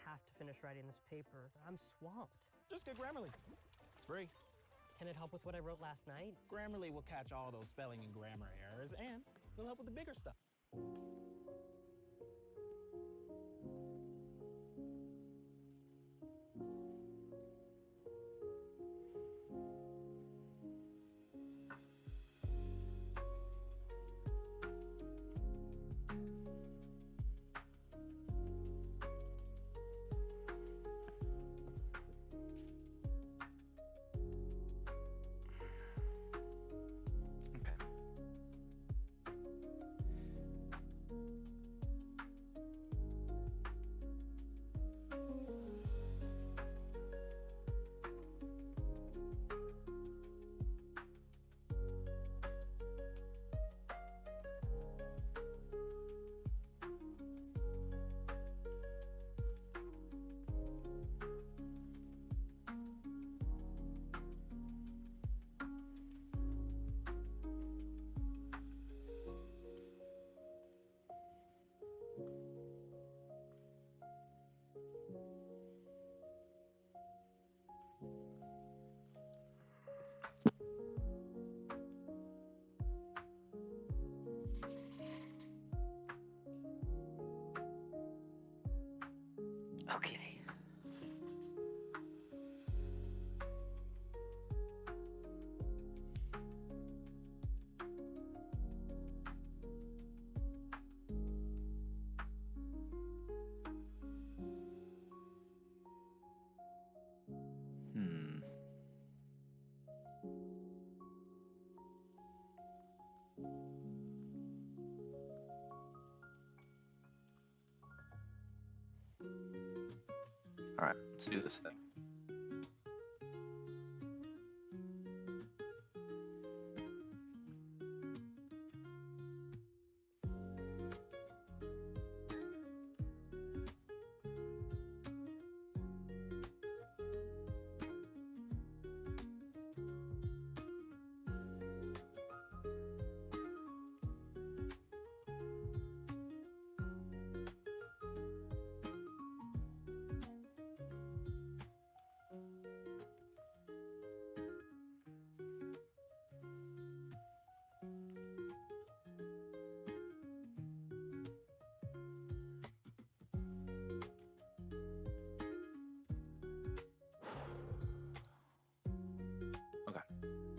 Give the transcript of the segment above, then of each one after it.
have to finish writing this paper. I'm swamped. Just get Grammarly. It's free. Can it help with what I wrote last night? Grammarly will catch all those spelling and grammar errors, and it'll help with the bigger stuff. Okay. All right, let's do this thing.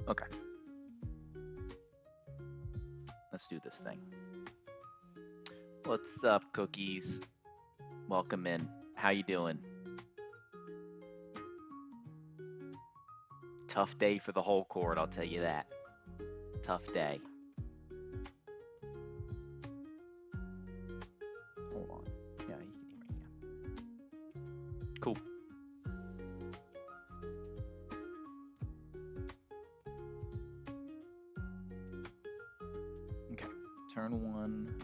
Okay. Let's do this thing. What's up, cookies? Welcome in. How you doing? Tough day for the whole court, I'll tell you that. Tough day. Hold on. Yeah, you can hear me. Yeah. Cool. Okay. Turn one.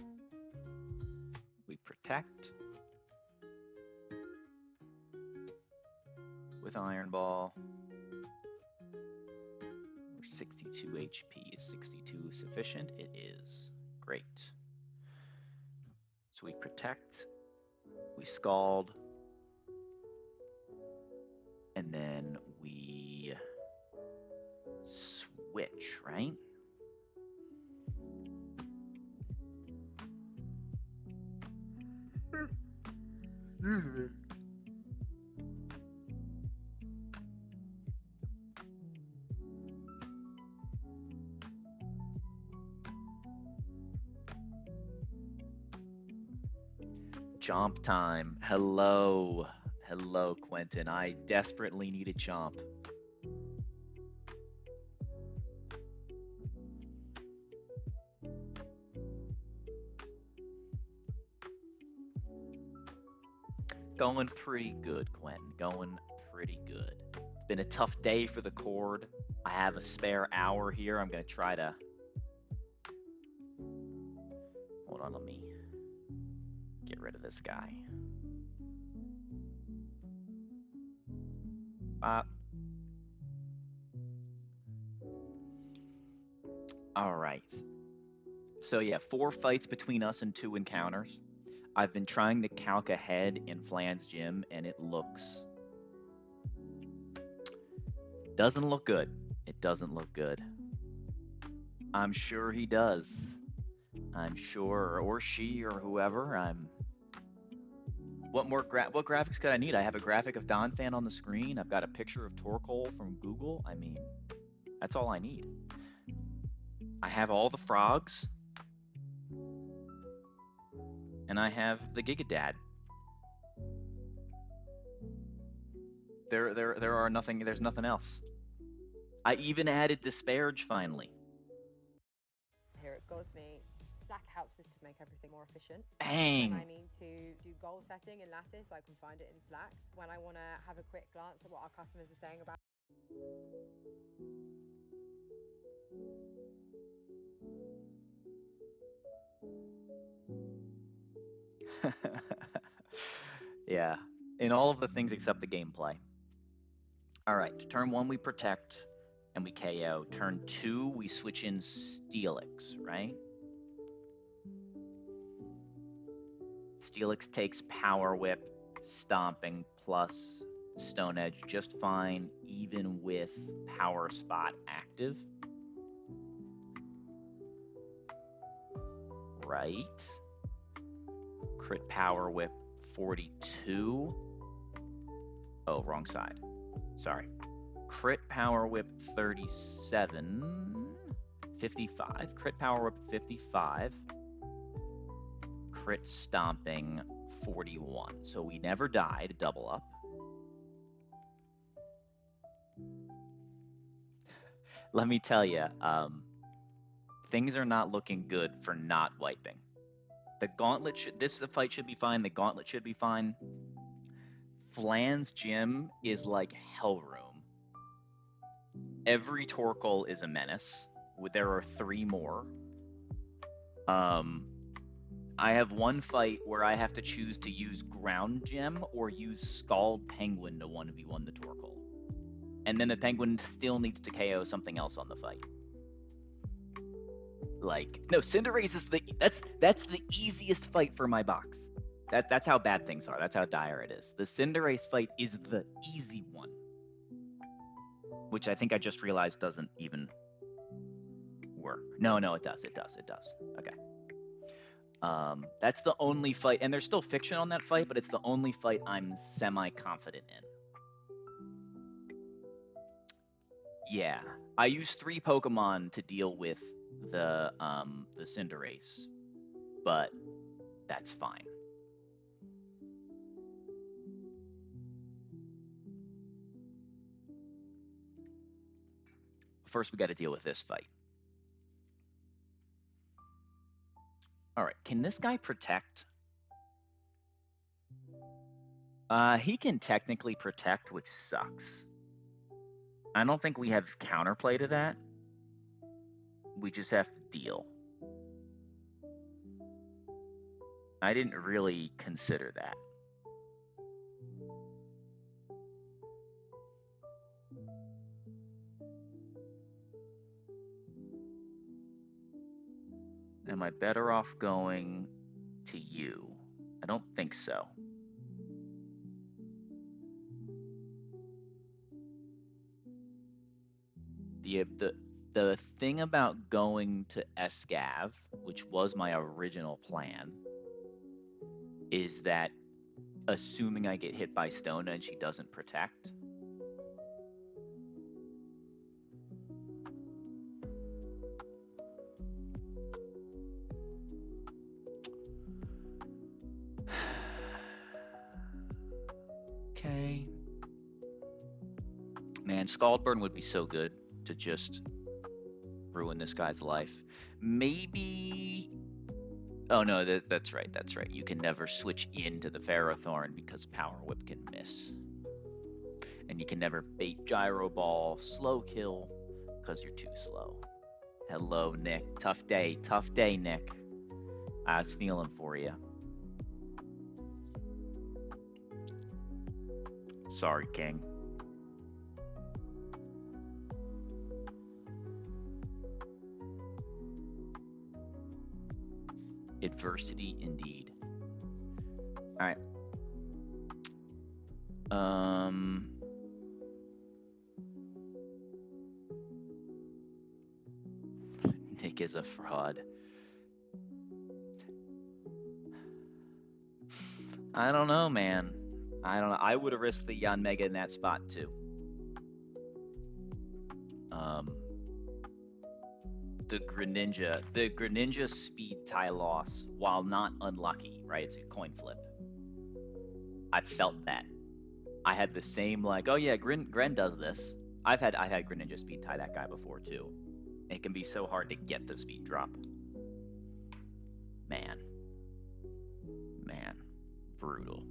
We protect. With Iron Ball. 62 HP. Is 62 sufficient? It is. Great. So we protect, we scald, and then we switch, right? Chomp time. Hello. Hello, Quentin. I desperately need a chomp. Going pretty good, Quentin. Going pretty good. It's been a tough day for the cord. I have a spare hour here. I'm going to try to... Hold on, let me get rid of this guy. All right. So yeah, 4 fights between us and 2 encounters. I've been trying to calc ahead in Flan's gym, and it doesn't look good. It doesn't look good. I'm sure he does. I'm sure, or she, or whoever. What graphics could I need? I have a graphic of Donphan on the screen. I've got a picture of Torkoal from Google. I mean, that's all I need. I have all the frogs, and I have the Gigadad. There's nothing else. I even added Disparage finally. Here at Gosney, Slack helps us to make everything more efficient. Dang. When I need to do goal setting in Lattice, I can find it in Slack. When I want to have a quick glance at what our customers are saying about Yeah, in all of the things except the gameplay. All right, turn 1 we protect and we KO. Turn 2 we switch in Steelix, right? Steelix takes Power Whip, Stomping, plus Stone Edge just fine, even with Power Spot active. Right. Crit Power Whip 42. Oh, wrong side. Sorry. Crit Power Whip 37. 55. Crit Power Whip 55. Crit Stomping 41. So we never died. Double up. Let me tell you, things are not looking good for not wiping. The gauntlet the fight should be fine. The gauntlet should be fine. Flan's gym is like hell room. Every Torkoal is a menace. There are 3 more. I have one fight where I have to choose to use Ground Gem or use Scald Penguin to 1v1 the Torkoal. And then the Penguin still needs to KO something else on the fight. Like, no, Cinderace is that's the easiest fight for my box. That's how bad things are. That's how dire it is. The Cinderace fight is the easy one. Which I think I just realized doesn't even work. No, it does. Okay. That's the only fight, and there's still fiction on that fight, but it's the only fight I'm semi-confident in. Yeah, I use 3 Pokemon to deal with the Cinderace, but that's fine. First, we got to deal with this fight. All right, can this guy protect? He can technically protect, which sucks. I don't think we have counterplay to that. We just have to deal. I didn't really consider that. Am I better off going to you? I don't think so. The thing about going to Escav, which was my original plan, is that assuming I get hit by Stone Edge, he doesn't protect. Okay. Man, Scaldburn would be so good to just ruin this guy's life. Maybe... Oh no, that's right. You can never switch into the Ferrothorn because Power Whip can miss. And you can never bait Gyro Ball, slow kill, because you're too slow. Hello, Nick. Tough day, Nick. I was feeling for you. Sorry, King. Adversity indeed. All right. Nick is a fraud. I don't know, man. I don't know. I would have risked the Jan Mega in that spot too. The Greninja speed tie loss, while not unlucky, right? It's a coin flip. I felt that. I had the same like, oh yeah, Gren does this. I've had Greninja speed tie that guy before too. It can be so hard to get the speed drop. Man, brutal.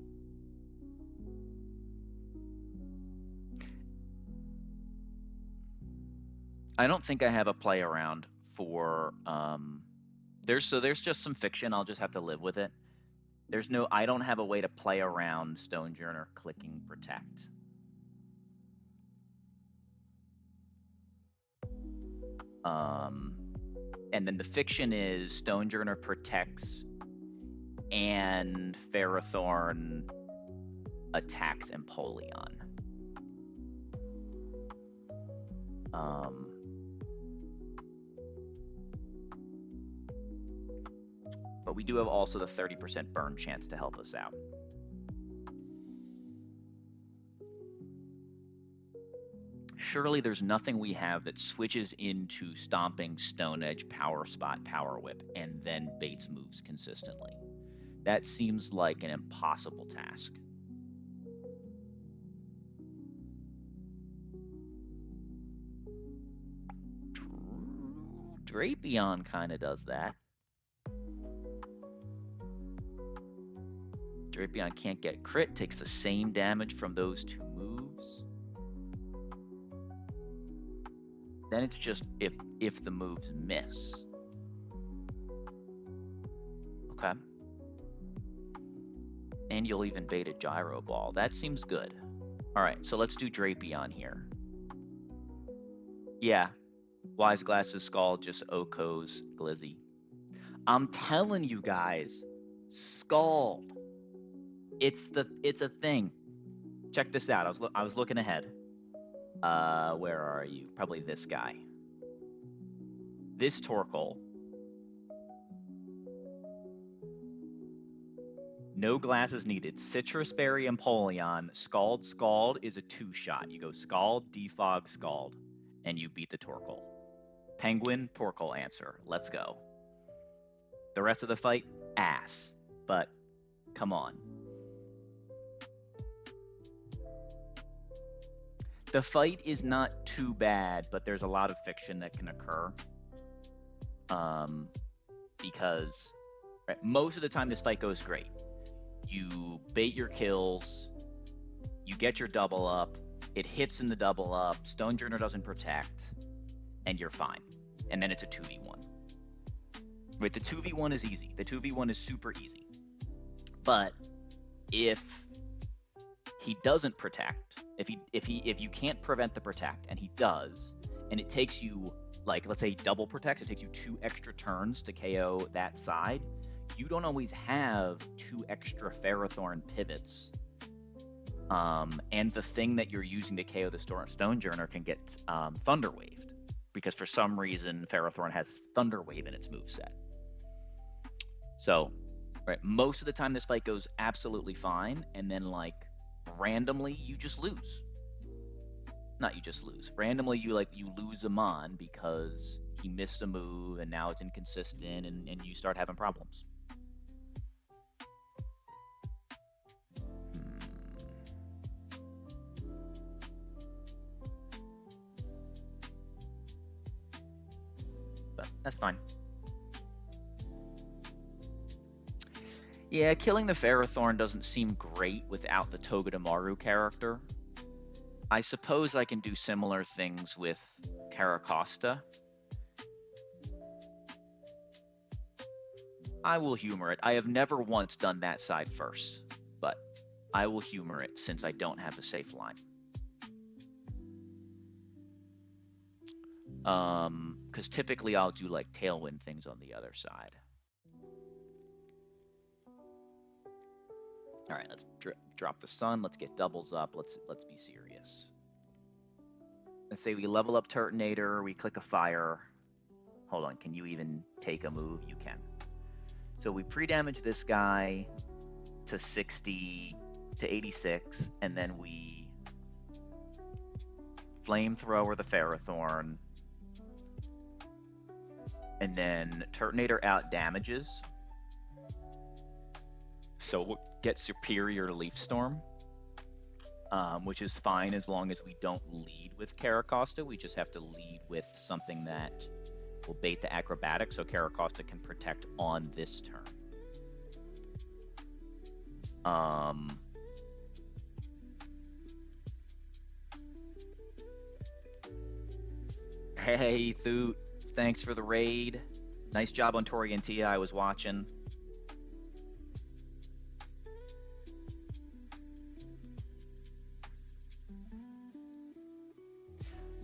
I don't think I have a play around for there's just some fiction. I'll just have to live with it. I don't have a way to play around Stonejourner clicking protect. And then the fiction is Stonejourner protects and Ferrothorn attacks Empoleon. But we do have also the 30% burn chance to help us out. Surely there's nothing we have that switches into Stomping, Stone Edge, Power Spot, Power Whip, and then baits moves consistently. That seems like an impossible task. Drapion kind of does that. Drapion can't get crit, takes the same damage from those two moves. Then it's just if the moves miss. Okay. And you'll even bait a Gyro Ball. That seems good. All right, so let's do Drapion here. Yeah. Wise Glasses Scald, just Oko's Glizzy. I'm telling you guys, Scald. It's a thing. Check this out. I was looking ahead. Where are you? Probably this guy. This Torkoal. No glasses needed. Citrus Berry Empoleon. Scald is a 2-shot. You go Scald, Defog, Scald, and you beat the Torkoal. Penguin, Torkoal answer. Let's go. The rest of the fight, ass. But come on. The fight is not too bad, but there's a lot of fiction that can occur. Because right, most of the time this fight goes great. You bait your kills, you get your double up, it hits in the double up, Stonejourner doesn't protect, and you're fine. And then it's a 2v1. Right, the 2v1 is easy. The 2v1 is super easy. But if he doesn't protect, if you can't prevent the protect and he does, and it takes you, like, let's say double protects, it takes you 2 extra turns to KO that side, you don't always have 2 extra Ferrothorn pivots. And the thing that you're using to KO the Stonejourner can get Thunder Waved, because for some reason Ferrothorn has Thunder Wave in its moveset. So, right, most of the time this fight goes absolutely fine, and then like randomly you just lose. Not you just lose. Randomly you lose a mon because he missed a move and now it's inconsistent and you start having problems. But that's fine. Yeah, killing the Ferrothorn doesn't seem great without the Togedemaru character. I suppose I can do similar things with Caracosta. I will humor it. I have never once done that side first, but I will humor it since I don't have a safe line. Because typically I'll do like Tailwind things on the other side. All right, let's drop the sun. Let's get doubles up. Let's be serious. Let's say we level up Turtonator. We click a fire. Hold on. Can you even take a move? You can. So we pre-damage this guy to 60 to 86, and then we flamethrower the Ferrothorn, and then Turtonator out damages. So we'll get superior Leaf Storm, which is fine as long as we don't lead with Caracosta. We just have to lead with something that will bait the acrobatic, so Caracosta can protect on this turn. Hey, Thoot, thanks for the raid. Nice job on Toriantia, I was watching.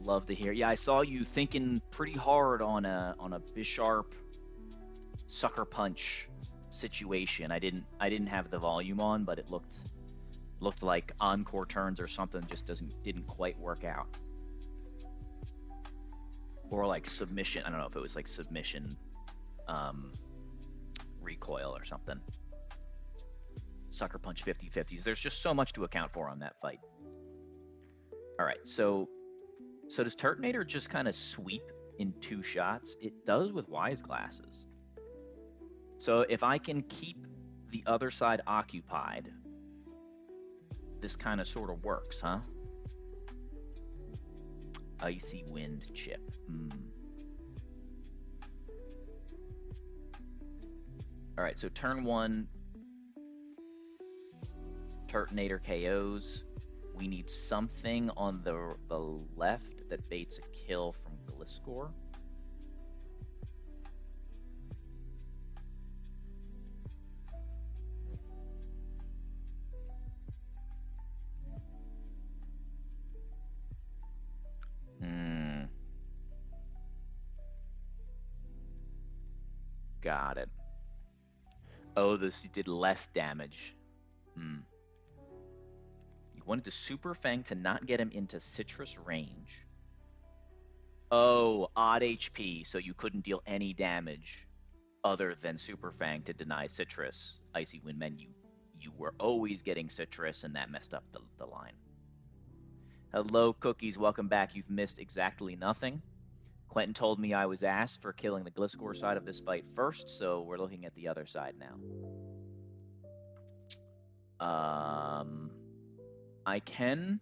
Love to hear. Yeah, I saw you thinking pretty hard on a Bisharp Sucker Punch situation. I didn't have the volume on, but it looked like encore turns or something just didn't quite work out. Or like submission. I don't know if it was like submission recoil or something. Sucker Punch 50-50s. There's just so much to account for on that fight. All right, so does Turtonator just kind of sweep in 2 shots? It does with Wise Glasses. So if I can keep the other side occupied, this kind of sort of works, huh? Icy Wind Chip. All right, so turn 1, Turtonator KOs. We need something on the left that baits a kill from Gliscor. Got it. Oh, this did less damage. You wanted the Super Fang to not get him into citrus range. Oh, odd HP, so you couldn't deal any damage other than Super Fang to deny citrus. Icy Wind menu. You were always getting citrus, and that messed up the line. Hello, Cookies. Welcome back. You've missed exactly nothing. Quentin told me I was asked for killing the Gliscor side of this fight first, so we're looking at the other side now. I can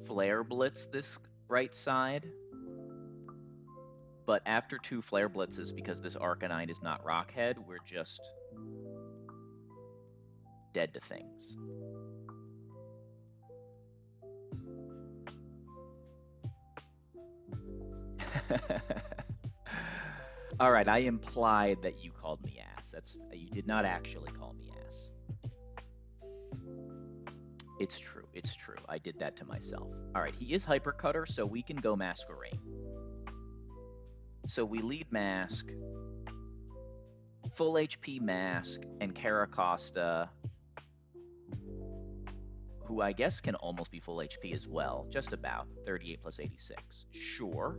Flare Blitz this right side, but after 2 Flare Blitzes, because this Arcanine is not Rockhead, we're just dead to things. All right, I implied that you called me ass. You did not actually call me ass. It's true. It's true. I did that to myself. All right, he is Hyper Cutter, so we can go Masquerain. So we lead Mask, full HP Mask, and Caracosta, who I guess can almost be full HP as well. Just about. 38 plus 86. Sure.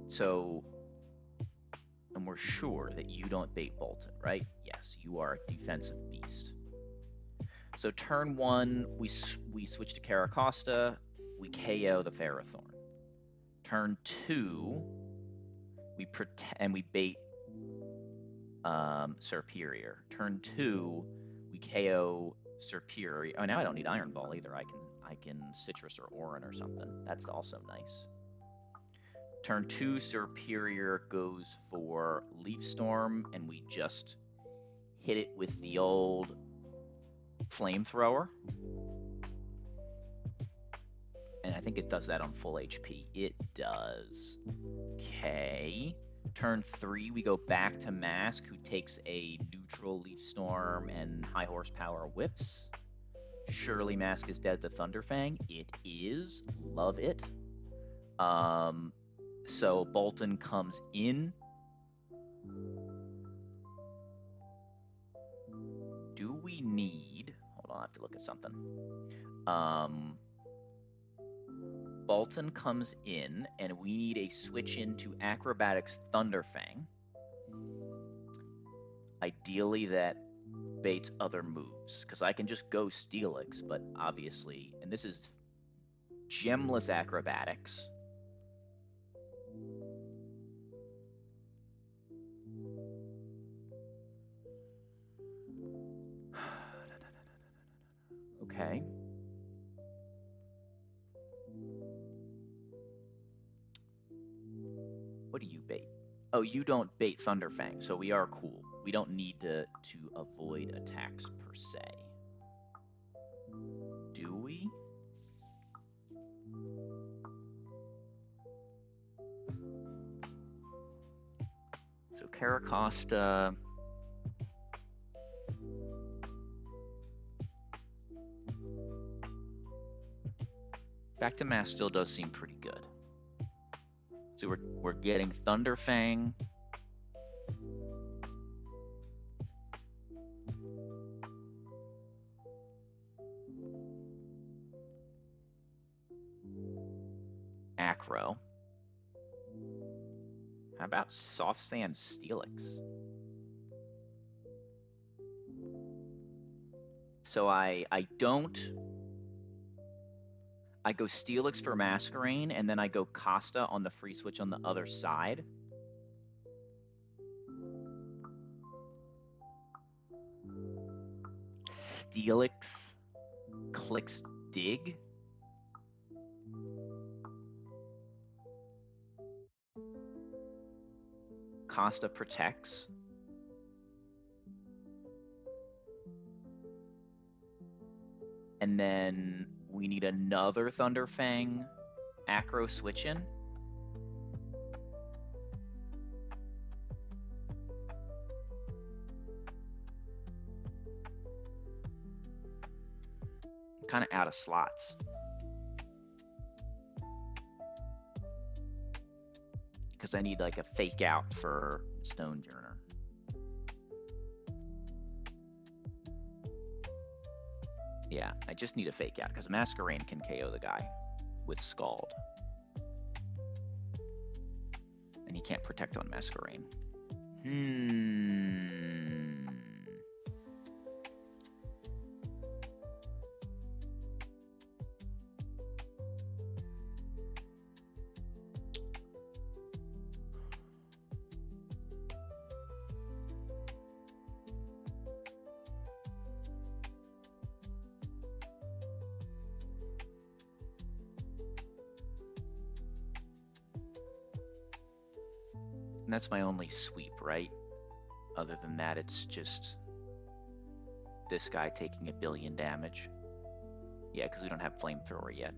So, and we're sure that you don't bait Bolton, right? Yes, you are a defensive beast. So turn 1, we switch to Caracosta, we KO the Ferrothorn. Turn 2, we bait Superior. Turn 2, we KO Superior. Oh, now I don't need Iron Ball either. I can Citrus or Orin or something. That's also nice. Turn 2, Superior goes for Leaf Storm, and we just hit it with the old Flamethrower. And I think it does that on full HP. It does. Okay. Turn 3, we go back to Mask, who takes a neutral Leaf Storm and high horsepower whiffs. Surely Mask is dead to Thunderfang. It is. Love it. So Bolton comes in. Do we need... Hold on, I have to look at something. Bolton comes in, and we need a switch into Acrobatics Thunderfang. Ideally, that baits other moves, because I can just go Steelix, but obviously... And this is Gemless Acrobatics. Okay. What do you bait? Oh, you don't bait Thunderfang, so we are cool. We don't need to avoid attacks per se. Do we? So Caracosta... Back to Mass still does seem pretty good. So we're getting Thunderfang. Acro. How about Soft Sand Steelix? So I don't... I go Steelix for Masquerain, and then I go Costa on the free switch on the other side. Steelix clicks Dig. Costa protects. And then we need another Thunderfang Acro switch in. Kind of out of slots. Because I need like a fake out for Stonejourner. Yeah, I just need a fake out because Masquerain can KO the guy with Scald. And he can't protect on Masquerain. And that's my only sweep, right? Other than that, it's just this guy taking 1 billion damage. Yeah, because we don't have Flamethrower yet.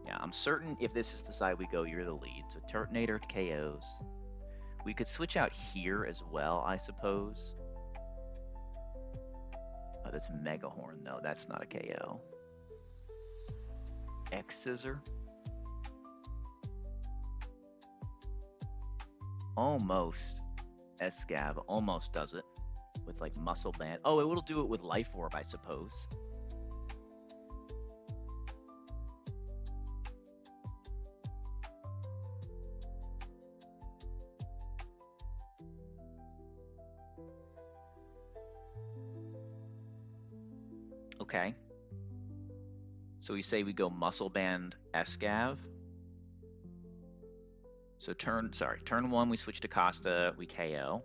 Yeah, I'm certain if this is the side we go, you're the lead. So Turtonator KOs. We could switch out here as well, I suppose. Oh, that's Megahorn, though. That's not a KO. X-Scissor. Almost. Escav almost does it with like Muscle Band. Oh, it will do it with Life Orb, I suppose. Okay. So we say we go Muscle Band Escav. So turn 1, we switch to Costa, we KO.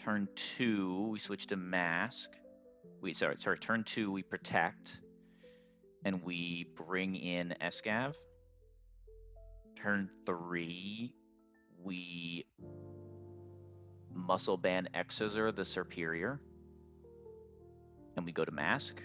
Turn 2, we switch to Mask. Turn 2, we protect. And we bring in Escav. Turn 3, we Muscle Band X-Scissor the Superior. And we go to Mask.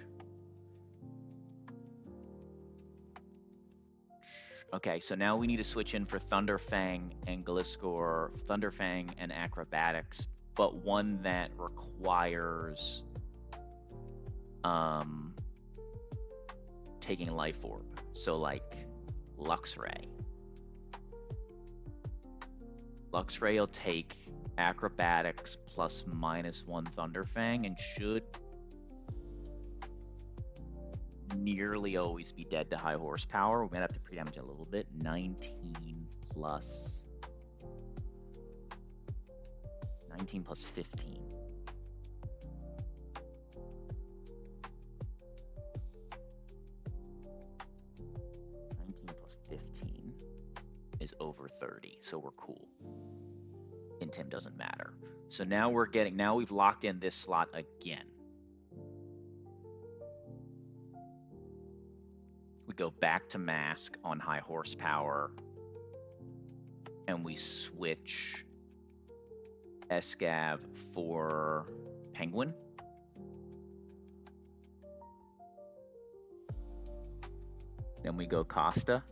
Okay, so now we need to switch in for Thunderfang and Gliscor, Thunderfang and Acrobatics, but one that requires taking Life Orb. So like Luxray. Luxray will take acrobatics plus -1 Thunderfang and should nearly always be dead to high horsepower. We might have to pre-damage a little bit. 19 plus 15. Is over 30, so we're cool. Intim doesn't matter. So now we've locked in this slot again. We go back to mask on high horsepower, and we switch Escav for Penguin. Then we go Costa.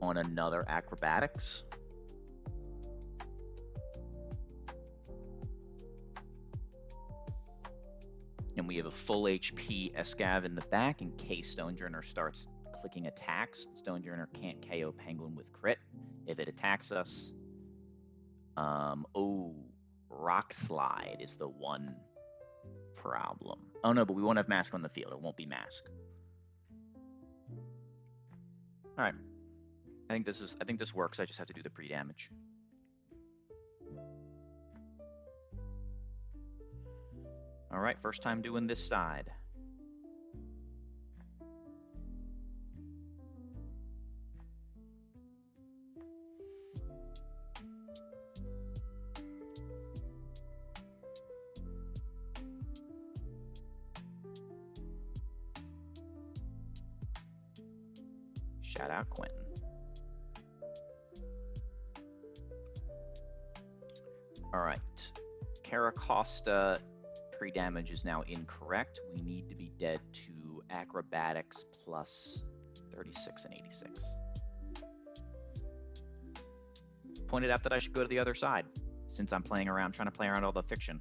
On another acrobatics. And we have a full HP Escav in the back in case Stonejourner starts clicking attacks. Stonejourner can't KO Penguin with crit if it attacks us. Rock Slide is the one problem. Oh no, but we won't have mask on the field. It won't be mask. All right. I think this works. I just have to do the pre-damage. All right, first time doing this side. Shout out Quentin. All right, Caracosta pre-damage is now incorrect. We need to be dead to acrobatics plus 36 and 86. Pointed out that I should go to the other side since I'm trying to play around all the fiction.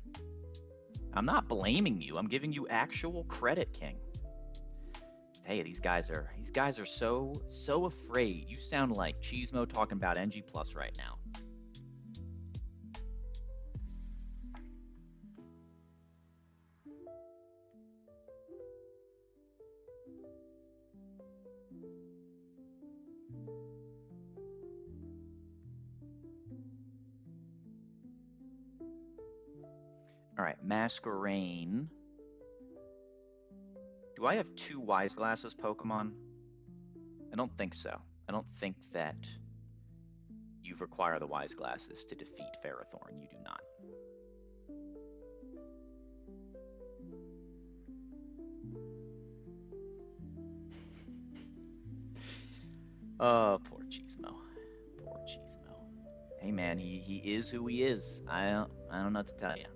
I'm not blaming you. I'm giving you actual credit, King. Hey, these guys are so afraid. You sound like Cheesemo talking about NG Plus right now. All right, Masquerain. Do I have 2 Wise Glasses Pokemon? I don't think so. I don't think that you require the Wise Glasses to defeat Ferrothorn. You do not. Oh, poor Cheesemo. Poor Cheesemo. Hey man, he is who he is. I don't know what to tell you.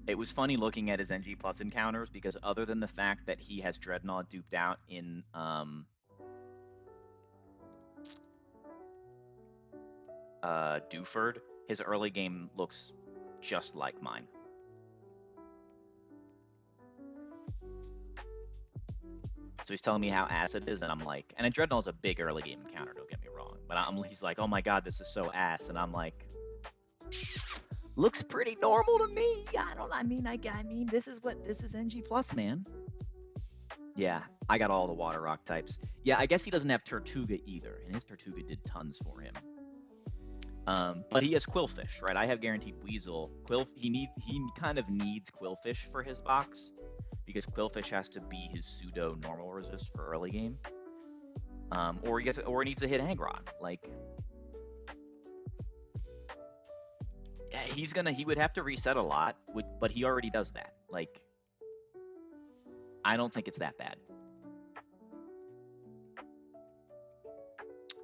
It was funny looking at his NG Plus encounters because other than the fact that he has Dreadnought duped out in Dewford, his early game looks just like mine. So he's telling me how ass it is, and I'm like, and Dreadnought's a big early game encounter, don't get me wrong, but he's like, oh my god, this is so ass, and I'm like, looks pretty normal to me. I mean, this is NG Plus, man. Yeah, I got all the water rock types. Yeah, I guess he doesn't have Tortuga either, and his Tortuga did tons for him. But he has Quillfish, right? I have guaranteed Weasel. He kind of needs Quillfish for his box because Quillfish has to be his pseudo normal resist for early game. Or he needs to hit Angron. Like, yeah, he would have to reset a lot, but he already does that. Like, I don't think it's that bad.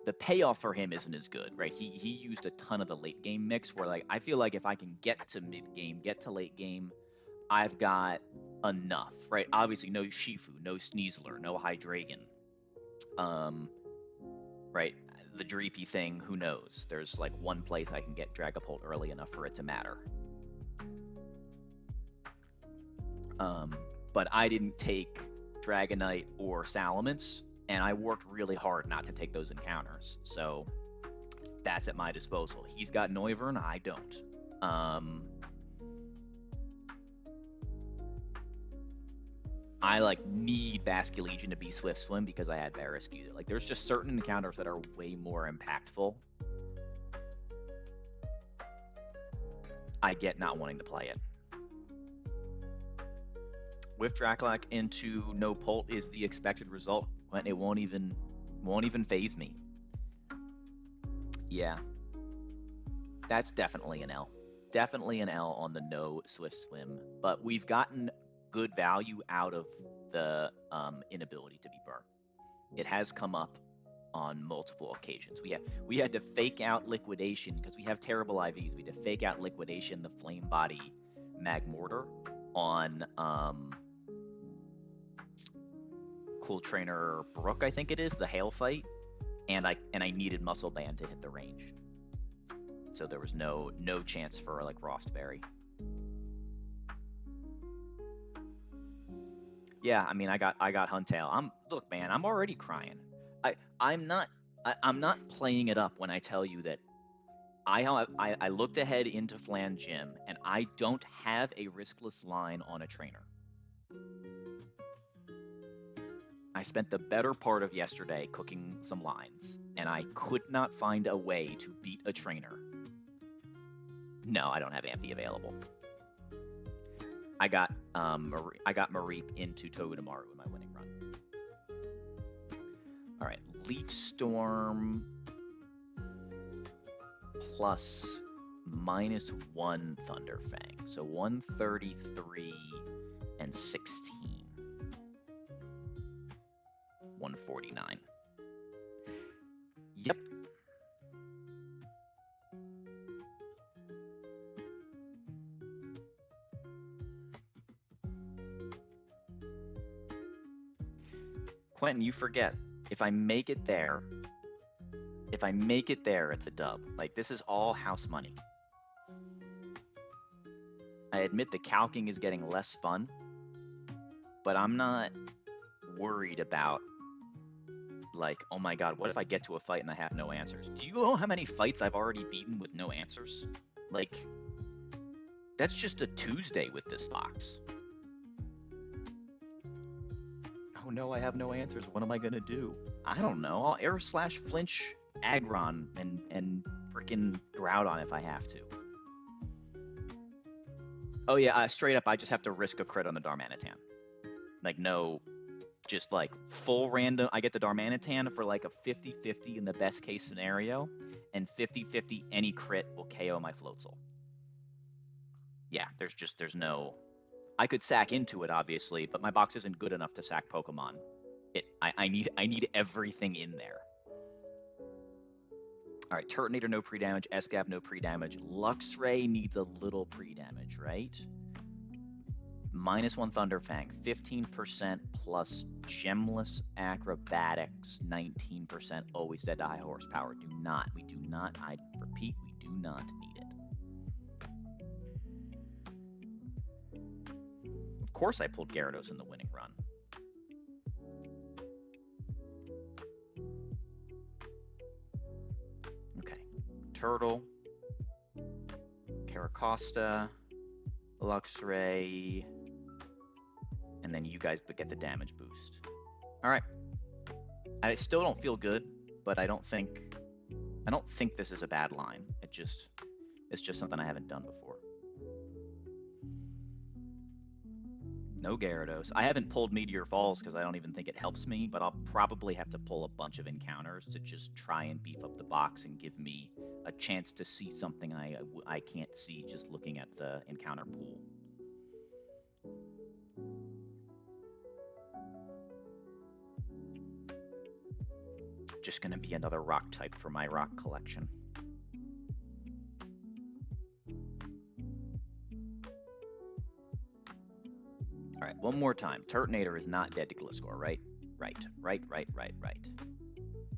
The payoff for him isn't as good, right? He used a ton of the late game mix where, like, I feel like if I can get to mid game, get to late game, I've got enough, right? Obviously, no Shifu, no Sneasler, no Hydreigon. Right? The Dreepy thing, who knows? There's like one place I can get Dragapult early enough for it to matter. but I didn't take Dragonite or Salamence, and I worked really hard not to take those encounters. So that's at my disposal. He's got Noivern, I don't. I like need Basculegion to be Swift Swim because I had Veriscue. Like there's just certain encounters that are way more impactful. I get not wanting to play it. With Draculac into no Pult is the expected result when it won't even phase me. Yeah. That's definitely an L. Definitely an L on the no Swift Swim. But we've gotten good value out of the inability to be burnt. It has come up on multiple occasions. We had to fake out Liquidation because we have terrible IVs. We had to fake out Liquidation, the Flame Body Magmortar on Cool Trainer Brook, I think it is, the Hail Fight, and I needed Muscle Band to hit the range. So there was no chance for like Rostberry. Yeah, I mean I got Huntail. Look, man, I'm already crying. I'm not playing it up when I tell you that I looked ahead into Flan Gym and I don't have a riskless line on a trainer. I spent the better part of yesterday cooking some lines, and I could not find a way to beat a trainer. No, I don't have Anthe available. I got Mareep into Togedemaru in my winning run. All right, Leaf Storm plus -1 Thunderfang, so 133 and 16. 149. Yep. Quentin, you forget. If I make it there, it's a dub. Like, this is all house money. I admit the calking is getting less fun, but I'm not worried about, like, oh my god, what if I get to a fight and I have no answers? Do you know how many fights I've already beaten with no answers? Like, that's just a Tuesday with this box. Oh no, I have no answers. What am I gonna do? I don't know. I'll air slash flinch Aggron and freaking Groudon if I have to. Oh yeah, straight up, I just have to risk a crit on the Darmanitan. Like, no, just like full random. I get the Darmanitan for like a 50-50 in the best case scenario, and 50-50 any crit will KO my Floatzel. Yeah, there's no. I could sack into it, obviously, but my box isn't good enough to sack Pokemon. I need everything in there. All right, Turtonator no pre-damage, Escab no pre-damage, Luxray needs a little pre-damage, right? -1 Thunderfang, 15% plus Gemless Acrobatics, 19%, always dead to high horsepower. We do not, I repeat, we do not need it. Of course I pulled Gyarados in the winning run. Okay, Turtle, Caracosta, Luxray, and then you guys get the damage boost. All right. I still don't feel good, but I don't think this is a bad line. It's just something I haven't done before. No Gyarados. I haven't pulled Meteor Falls because I don't even think it helps me, but I'll probably have to pull a bunch of encounters to just try and beef up the box and give me a chance to see something I can't see just looking at the encounter pool. Just going to be another rock type for my rock collection. All right, one more time. Turtonator is not dead to Gliscor, right? Right.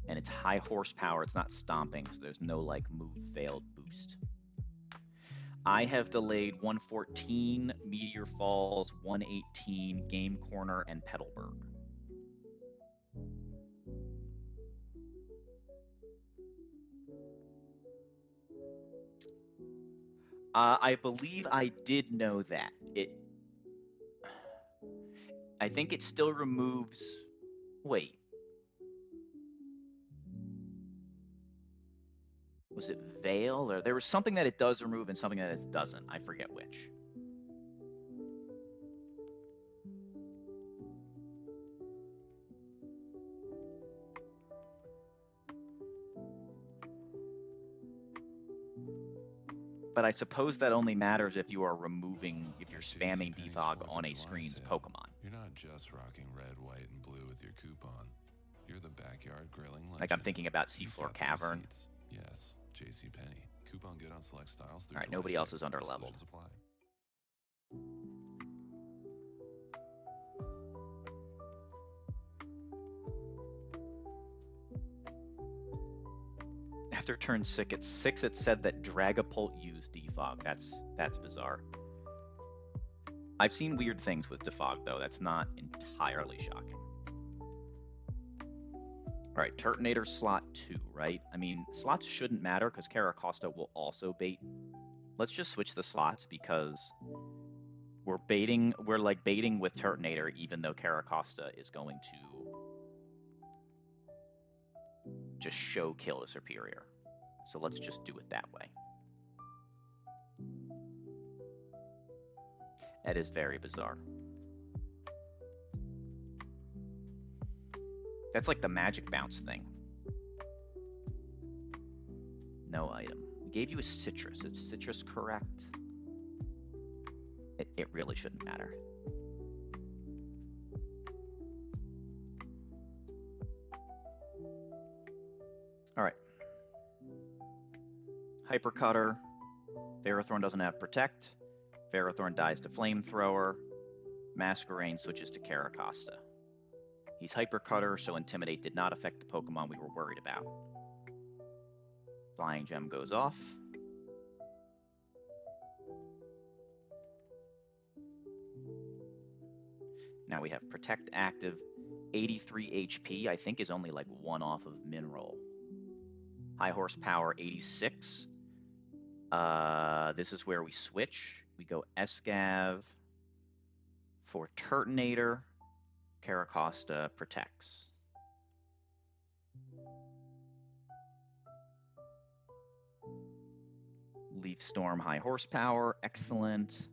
And it's high horsepower. It's not stomping, so there's no, like, move failed boost. I have delayed 114, Meteor Falls, 118, Game Corner, and Petalburg. I believe I did know that. I think it still removes. Wait. Was it Veil? Or there was something that it does remove and something that it doesn't. I forget which. But I suppose that only matters if you are removing, if you're spamming defog on a screen's Pokemon. You're not just rocking red, white, and blue with your coupon. You're the backyard grilling legend. Like I'm thinking about Seafloor Cavern. Yes, JCPenney. Coupon good on select styles. All right, nobody else is under leveled. After turn 6, it said that Dragapult used defog. That's bizarre. I've seen weird things with defog though. That's not entirely shocking. All right, Turtonator slot 2, right? I mean, slots shouldn't matter because Caracosta will also bait. Let's just switch the slots because we're baiting with Turtonator even though Caracosta is going to just show kill a superior. So let's just do it that way. That is very bizarre. That's like the magic bounce thing. No item. We gave you a citrus. Is citrus correct? It really shouldn't matter. All right. Hypercutter. Ferrothorn doesn't have Protect. Ferrothorn dies to Flamethrower. Masquerain switches to Caracosta. He's Hypercutter, so Intimidate did not affect the Pokemon we were worried about. Flying Gem goes off. Now we have Protect active. 83 HP, I think, is only like 1 off of Mineral. High Horsepower, 86. This is where we switch. We go Escav for Turtonator. Caracosta protects. Leaf Storm, High Horsepower, excellent.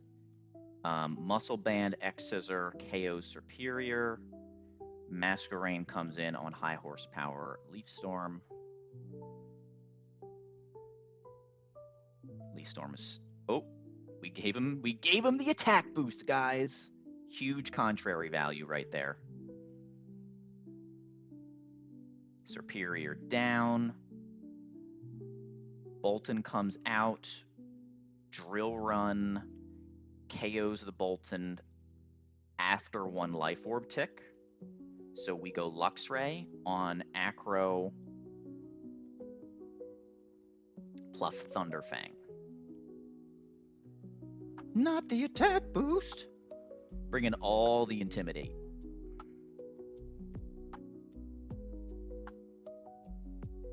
Muscle Band, X-Scissor, KO Superior. Masquerain comes in on High Horsepower, Leaf Storm. Leaf Storm is... Oh, we gave him the attack boost, guys. Huge contrary value right there. Superior down. Bolton comes out. Drill Run KOs the Bolton after 1 Life Orb tick. So we go Luxray on Acro plus Thunderfang. Not the attack boost. Bring in all the Intimidate.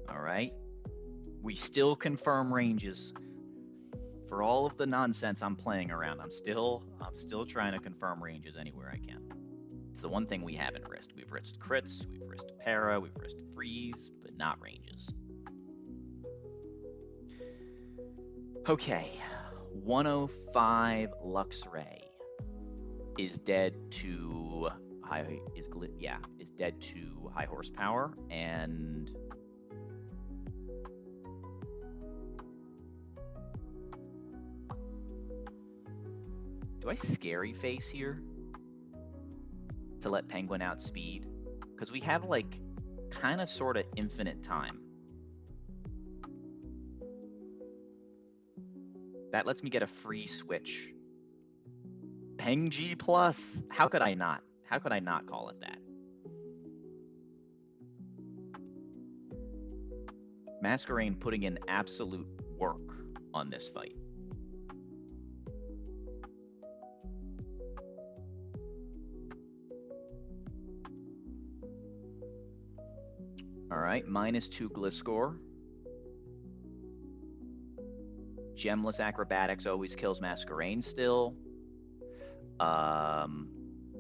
All right. We still confirm ranges. For all of the nonsense I'm playing around, I'm still trying to confirm ranges anywhere I can. It's the one thing we haven't risked. We've risked crits, we've risked para, we've risked freeze, but not ranges. Okay. 105 Luxray is dead to high horsepower, and do I scary face here to let Penguin outspeed? Because we have like kind of sort of infinite time. That lets me get a free switch. Peng G plus. How could I not? How could I not call it that? Masquerain putting in absolute work on this fight. right, -2 Gliscor. Gemless Acrobatics always kills Masquerain still.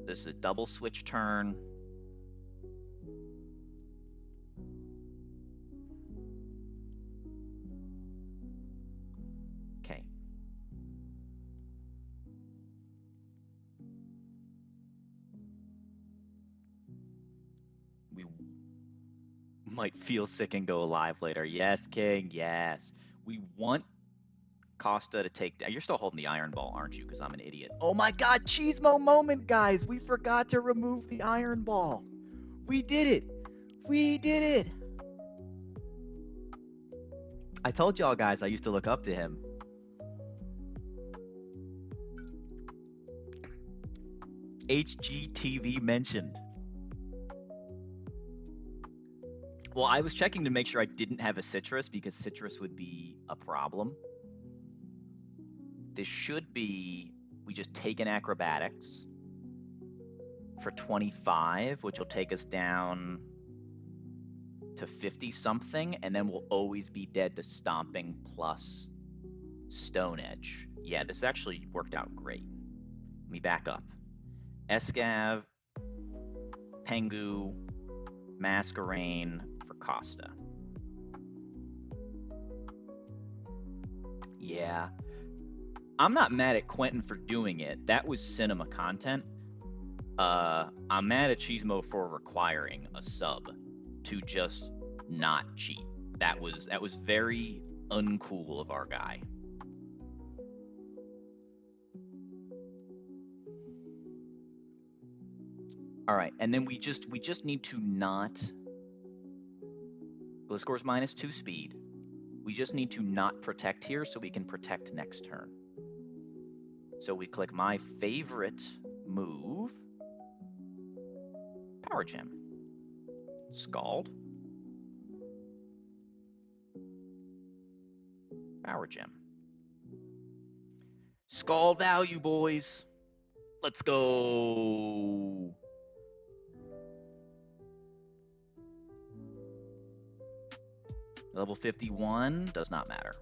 This is a double switch turn. Okay. We might feel sick and go alive later. Yes, King, yes. We want Costa to take down. You're still holding the Iron Ball, aren't you? Because I'm an idiot. Oh my god, Cheesemo moment, guys. We forgot to remove the Iron Ball. We did it. We did it. I told y'all guys I used to look up to him. HGTV mentioned. Well, I was checking to make sure I didn't have a citrus because citrus would be a problem. This should be, we just take an acrobatics for 25, which will take us down to 50 something, and then we'll always be dead to stomping plus Stone Edge. Yeah, this actually worked out great. Let me back up. Escav, Pengu, Masquerain for Costa. Yeah. I'm not mad at Quentin for doing it. That was cinema content. I'm mad at Cheesemo for requiring a sub to just not cheat. That was very uncool of our guy. All right, and then we just need to not. Gliscor's -2 speed. We just need to not protect here so we can protect next turn. So we click my favorite move, Power Gem, Scald, Power Gem. Scald value, boys. Let's go. Level 51 does not matter.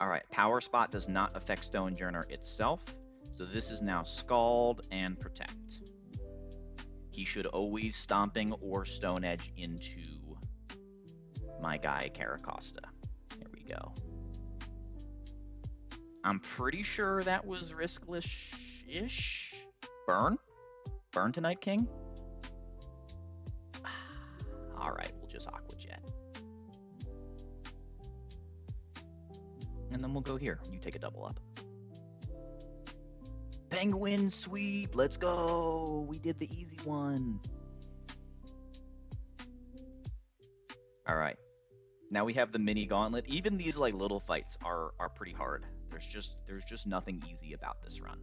All right, Power Spot does not affect Stonejourner itself, so this is now Scald and Protect. He should always Stomping or Stone Edge into my guy, Caracosta. Here we go. I'm pretty sure that was riskless-ish. Burn? Burn tonight, King? All right, we'll just Aqua Jet. And then we'll go here. You take a double up. Penguin sweep. Let's go. We did the easy one. All right. Now we have the mini gauntlet. Even these like little fights are pretty hard. There's just nothing easy about this run.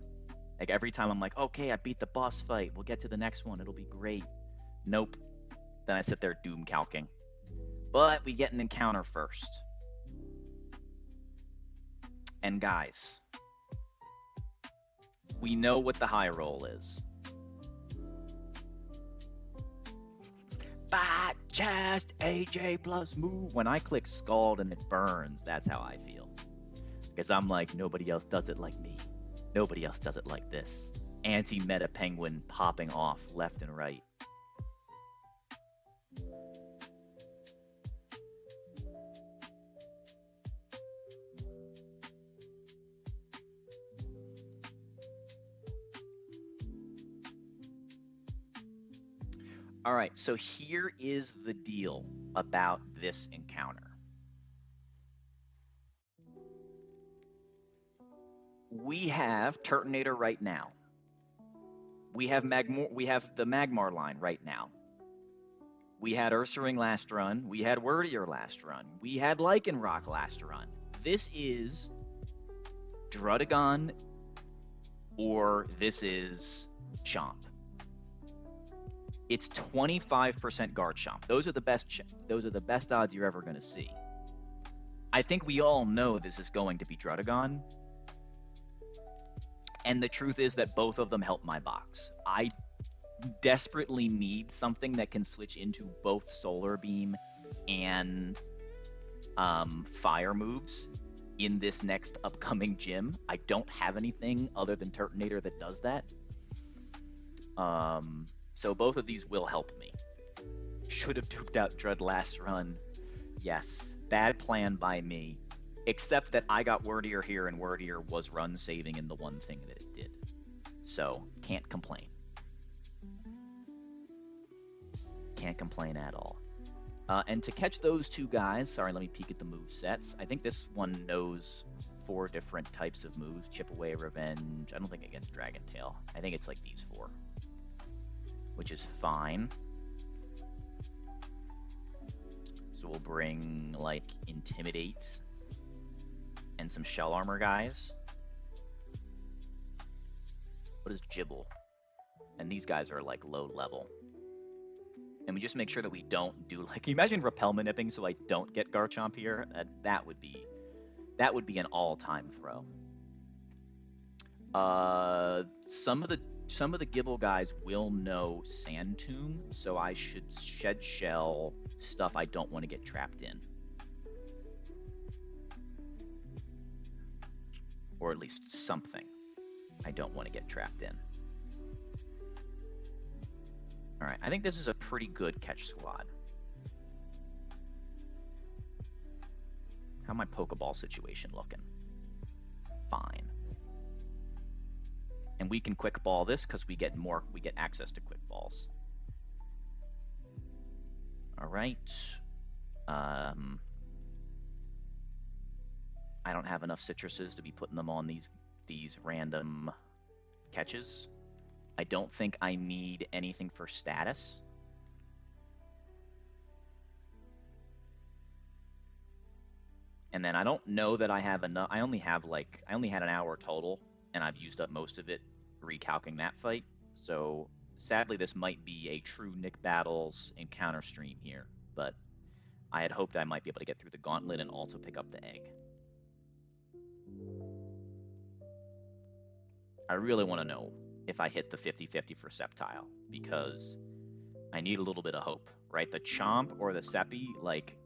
Like every time I'm like, okay, I beat the boss fight. We'll get to the next one. It'll be great. Nope. Then I sit there doom calcing. But we get an encounter first. And guys, we know what the high roll is. Fat chest, AJ plus move. When I click Scald and it burns, that's how I feel. Because I'm like, nobody else does it like me. Nobody else does it like this. Anti-meta penguin popping off left and right. All right, so here is the deal about this encounter. We have Turtonator right now. We have the Magmar line right now. We had Ursaring last run. We had Wordier last run. We had Lycanroc last run. This is Drudagon or this is Chomp. It's 25% guard chomp. Those are the best odds you're ever going to see. I think we all know this is going to be Drudagon. And the truth is that both of them help my box. I desperately need something that can switch into both Solar Beam and fire moves in this next upcoming gym. I don't have anything other than Turtonator that does that. So both of these will help me. Should have duped out Dread last run. Yes, bad plan by me. Except that I got Wordier here, and Wordier was run saving in the one thing that it did. So, can't complain. Can't complain at all. And to catch those two guys, sorry, let me peek at the move sets. I think this one knows 4 different types of moves. Chip Away, Revenge. I don't think against Dragon Tail. I think it's like these 4. Which is fine. So we'll bring, like, Intimidate and some Shell Armor guys. What is Gibble? And these guys are, like, low level. And we just make sure that we don't do, like, can you imagine Repel Manipping so I don't get Garchomp here? That would be an all-time throw. Some of the Gibble guys will know Sand Tomb, so I should Shed Shell stuff I don't want to get trapped in. Or at least something I don't want to get trapped in. Alright, I think this is a pretty good catch squad. How's my Pokeball situation looking? Fine. And we can quick ball this because we get access to quick balls. Alright. I don't have enough citruses to be putting them on these random catches. I don't think I need anything for status. And then I don't know that I have enough. I only had an hour total, and I've used up most of it recalcing that fight. So sadly, this might be a true Nick Battles encounter stream here, but I had hoped I might be able to get through the gauntlet and also pick up the egg. I really want to know if I hit the 50-50 for Sceptile, because I need a little bit of hope, right? The Chomp or the Seppi, like,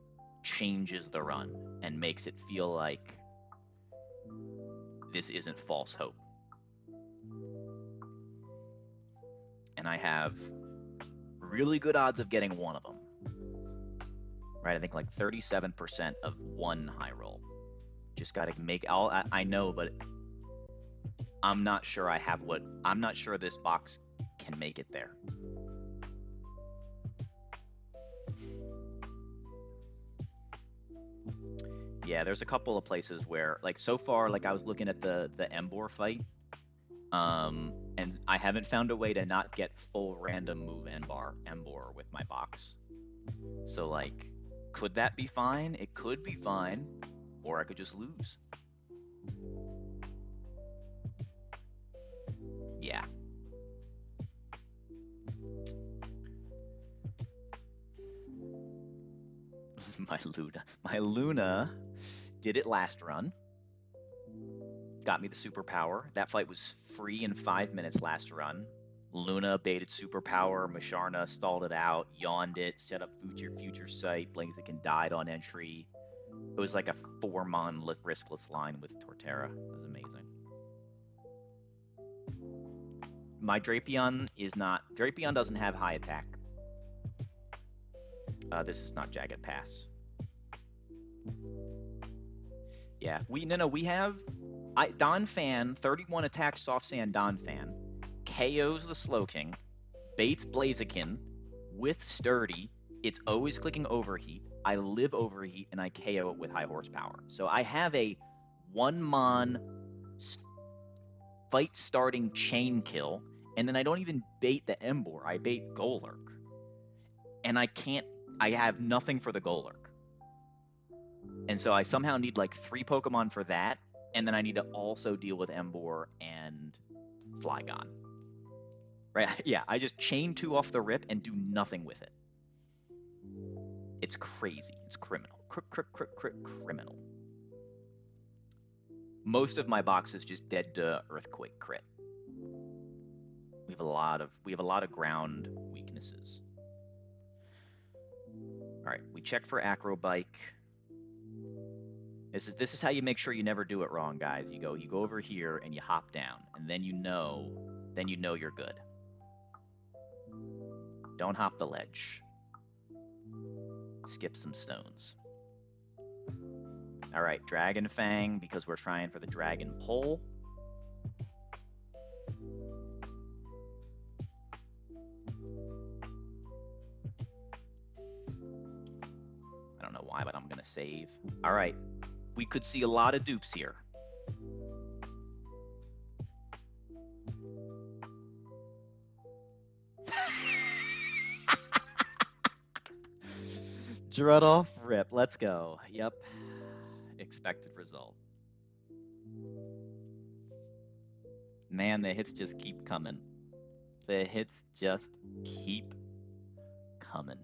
changes the run and makes it feel like this isn't false hope. And I have really good odds of getting one of them. Right, I think like 37% of one high roll. Just gotta make all. I know, but I'm not sure I'm not sure this box can make it there. Yeah, there's a couple of places where, like, so far, like, I was looking at the Emboar fight, and I haven't found a way to not get full random move Emboar with my box. So, like, could that be fine? It could be fine, or I could just lose. Yeah. My Luna did it last run. Got me the superpower. That fight was free in 5 minutes last run. Luna baited superpower. Masharna stalled it out, yawned it, set up future sight. Blaziken died on entry. It was like a 4-mon riskless line with Torterra. It was amazing. My Drapion doesn't have high attack. This is not Jagged Pass. Yeah, we have Donphan, 31 attack Soft Sand Donphan, KOs the Slowking, baits Blaziken with Sturdy. It's always clicking Overheat. I live Overheat and I KO it with high horsepower. So I have a 1-mon fight starting chain kill, and then I don't even bait the Emboar. I bait Golurk. And I have nothing for the Golurk. And so I somehow need like 3 Pokemon for that, and then I need to also deal with Emboar and Flygon. Right? Yeah, I just chain 2 off the rip and do nothing with it. It's crazy. It's criminal. Criminal. Most of my box is just dead to earthquake crit. We have a lot of ground weaknesses. All right, we check for acrobike. This is how you make sure you never do it wrong, guys. You go over here and you hop down, and then you know you're good. Don't hop the ledge. Skip some stones. All right, Dragon Fang, because we're trying for the Dragon Pull. I don't know why, but I'm gonna save. All right, we could see a lot of dupes here. Drud off rip. Let's go. Yep. Expected result. Man, the hits just keep coming. The hits just keep coming.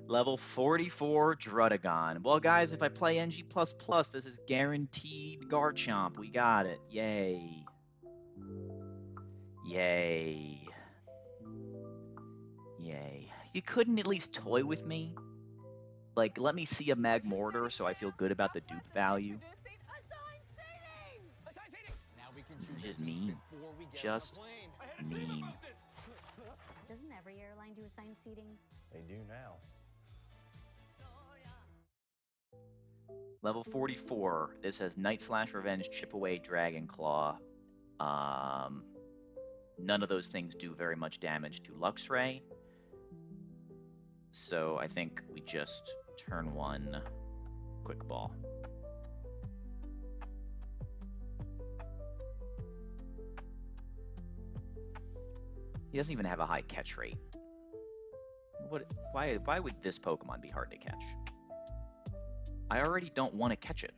Level 44 Drudagon. Well, guys, if I play NG++, this is guaranteed Garchomp. We got it. Yay. Yay. Yay. You couldn't at least toy with me? Like, let me see a Magmortar so I feel good about the dupe value. Just mean. Just mean. Doesn't every airline do assigned seating? They do now. Level 44. This has Night Slash, Revenge, Chip Away, Dragon Claw. None of those things do very much damage to Luxray. So I think we just turn 1 Quick Ball. He doesn't even have a high catch rate. Why would this Pokemon be hard to catch? I already don't want to catch it.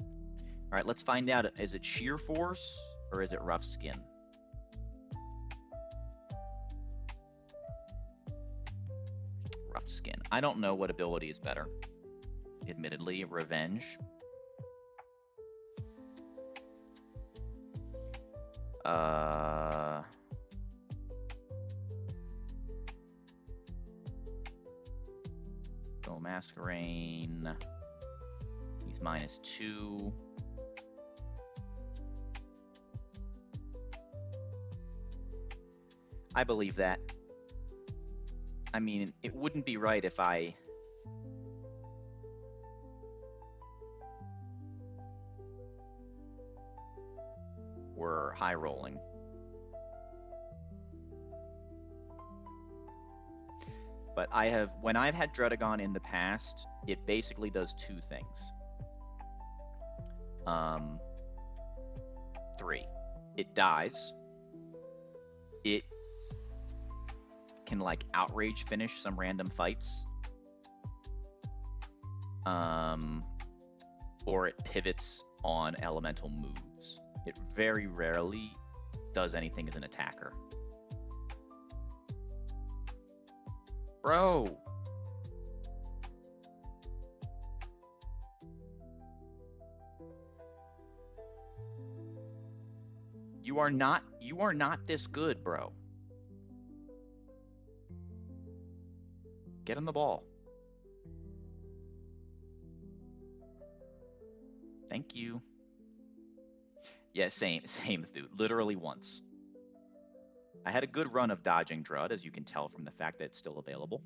All right, let's find out. Is it Sheer Force or is it Rough Skin? Rough Skin. I don't know what ability is better. Admittedly, Revenge. Go Masquerain. He's -2. I believe that. I mean, it wouldn't be right if I were high rolling. But when I've had Drudagon in the past, it basically does 2 things. 3. It dies. It can like outrage finish some random fights. Or it pivots on elemental moves. It very rarely does anything as an attacker. Bro! You are not this good, bro. Get on the ball. Thank you. Yeah, same, dude. Literally once. I had a good run of dodging Drud, as you can tell from the fact that it's still available.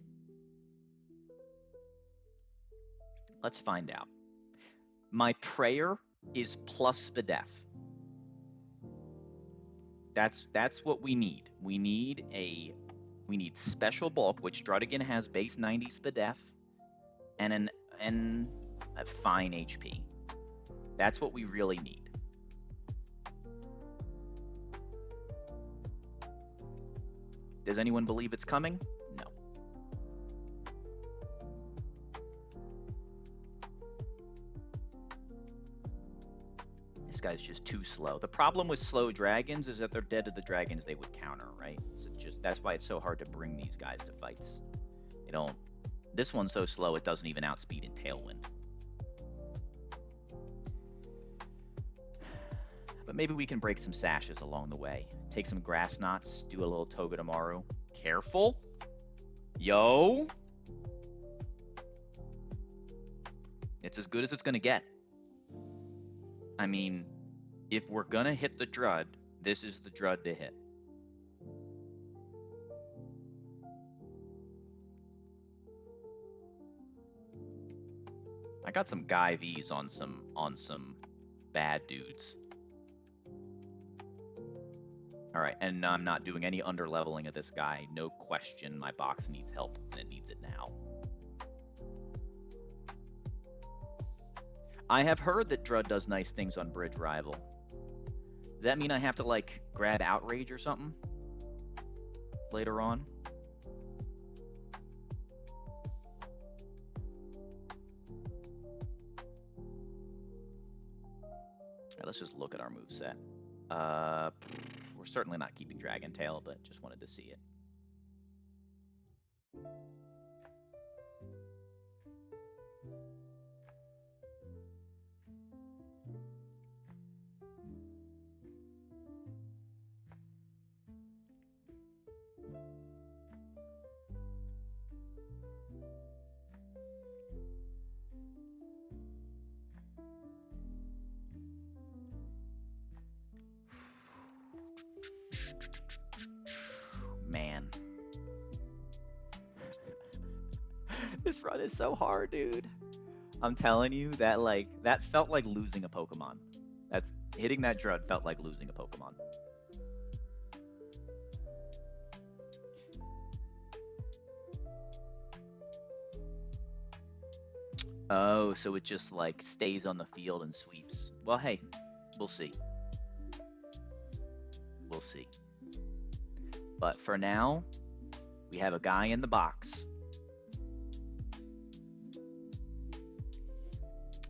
Let's find out. My prayer is plus Spadef. That's what we need. We need special bulk, which Drudigan has base 90 Spadef, and a fine HP. That's what we really need. Does anyone believe it's coming? No. This guy's just too slow. The problem with slow dragons is that they're dead to the dragons they would counter, right? So that's why it's so hard to bring these guys to fights. This one's so slow it doesn't even outspeed in Tailwind. But maybe we can break some sashes along the way. Take some grass knots, do a little Togedemaru. Careful. Yo. It's as good as it's going to get. I mean, if we're going to hit the Drud, this is the Drud to hit. I got some Guy V's on some bad dudes. All right, and I'm not doing any underleveling of this guy. No question, my box needs help, and it needs it now. I have heard that Drud does nice things on Bridge Rival. Does that mean I have to, like, grab Outrage or something later on? All right, let's just look at our moveset. We're certainly not keeping Dragon Tail, but just wanted to see it. Man. This run is so hard, dude. I'm telling you that, like, that felt like losing a Pokemon. That's hitting that Drud felt like losing a Pokemon. Oh, so it just like stays on the field and sweeps. Well, hey, we'll see. We'll see. But for now, we have a guy in the box.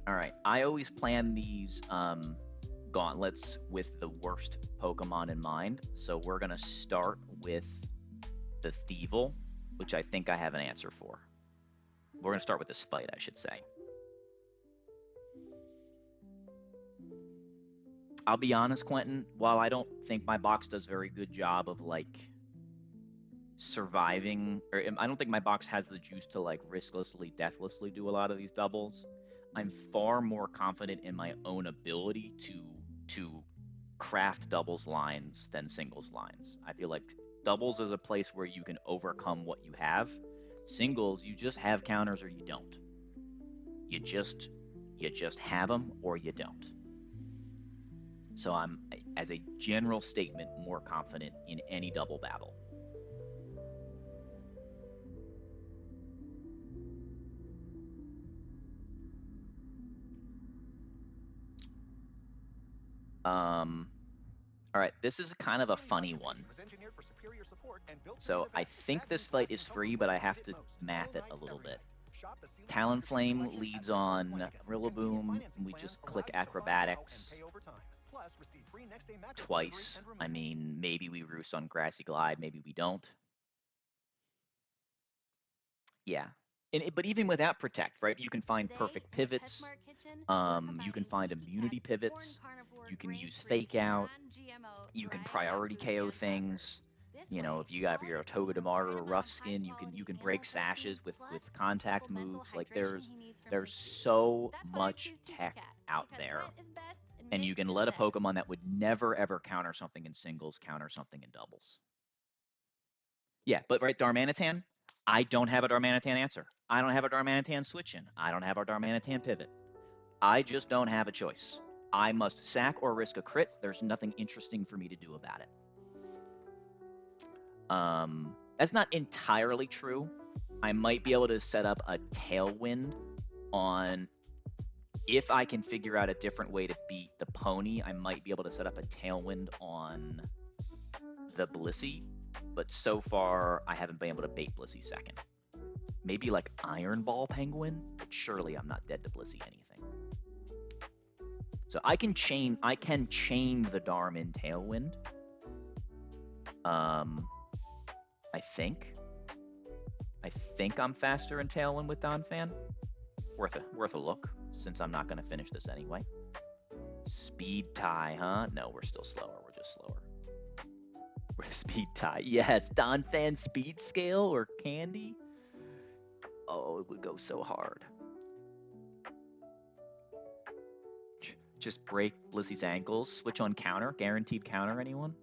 All right, I always plan these gauntlets with the worst Pokemon in mind. So we're gonna start with the Thievul, which I think I have an answer for. We're gonna start with the Spite, I should say. I'll be honest, Quentin, while I don't think my box does a very good job of like surviving, or I don't think my box has the juice to like risklessly, deathlessly do a lot of these doubles, I'm far more confident in my own ability to craft doubles lines than singles lines. I feel like doubles is a place where you can overcome what you have. Singles, you just have counters or you don't. You just have them or you don't. So I'm, as a general statement, more confident in any double battle. All right, this is kind of a funny one. So I think this fight is free, but I have to math it a little bit. Talonflame leads on Rillaboom, and we just click Acrobatics twice. I mean, maybe we roost on Grassy Glide, maybe we don't. Yeah, but even without Protect, right, you can find perfect pivots. You can find immunity pivots. You can use Fake Out. You can priority KO things. You know, if you have your Togedemaru or Rough Skin, you can break sashes with contact moves. Like there's so much tech out there, and you can let a Pokemon that would never ever counter something in singles counter something in doubles. Yeah, but right, Darmanitan, I don't have a Darmanitan answer. I don't have a Darmanitan switch in. I don't have a Darmanitan pivot. I just don't have a choice. I must sack or risk a crit. There's nothing interesting for me to do about it. That's not entirely true. I might be able to set up a Tailwind on, if I can figure out a different way to beat the Pony, I might be able to set up a Tailwind on the Blissey, but so far I haven't been able to bait Blissey second. Maybe like Iron Ball Penguin, but surely I'm not dead to Blissey anything. So I can chain the Darm in Tailwind. I think. I think I'm faster in Tailwind with Donphan. Worth a look, since I'm not going to finish this anyway. Speed tie, huh? No, we're still slower. We're just slower. We're speed tie. Yes, Donphan speed scale or candy. Oh, it would go so hard. Just break Blizzy's ankles. Switch on counter. Guaranteed counter, anyone?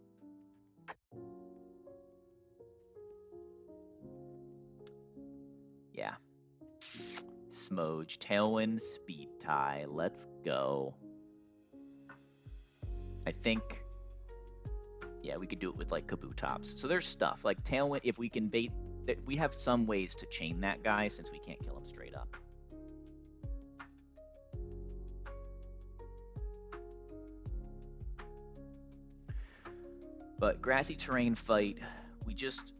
Yeah. Smoge. Tailwind. Speed tie. Let's go. I think... Yeah, we could do it with like Kabutops. So there's stuff. Like Tailwind, if we can bait... We have some ways to chain that guy since we can't kill him straight up. But Grassy Terrain fight, we just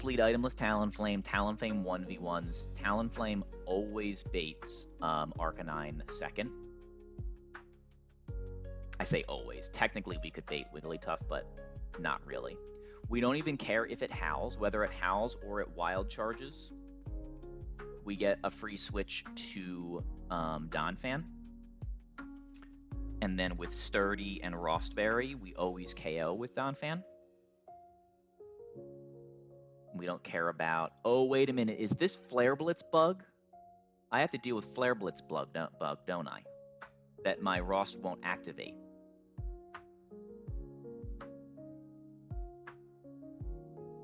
lead itemless Talonflame, Talonflame 1v1s. Talonflame always baits Arcanine second. I say always. Technically we could bait Wigglytuff, but not really. We don't even care if it howls, whether it howls or it wild charges. We get a free switch to Donphan. And then with Sturdy and Rostberry, we always KO with Donphan. We don't care about... Oh, wait a minute. Is this Flare Blitz bug? I have to deal with Flare Blitz bug, don't I? That my Rost won't activate.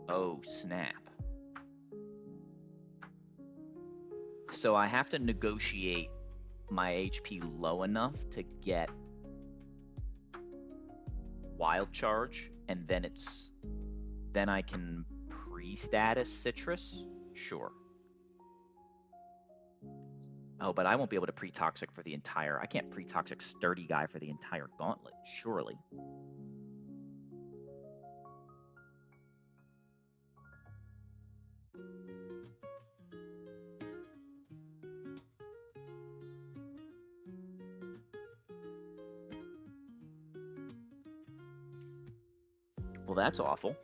Oh, snap. So I have to negotiate my HP low enough to get Wild Charge, and then I can pre-status Citrus? Sure. Oh, but I won't be able to pre-toxic for the entire... I can't pre-toxic Sturdy guy for the entire gauntlet, surely. Well, that's awful.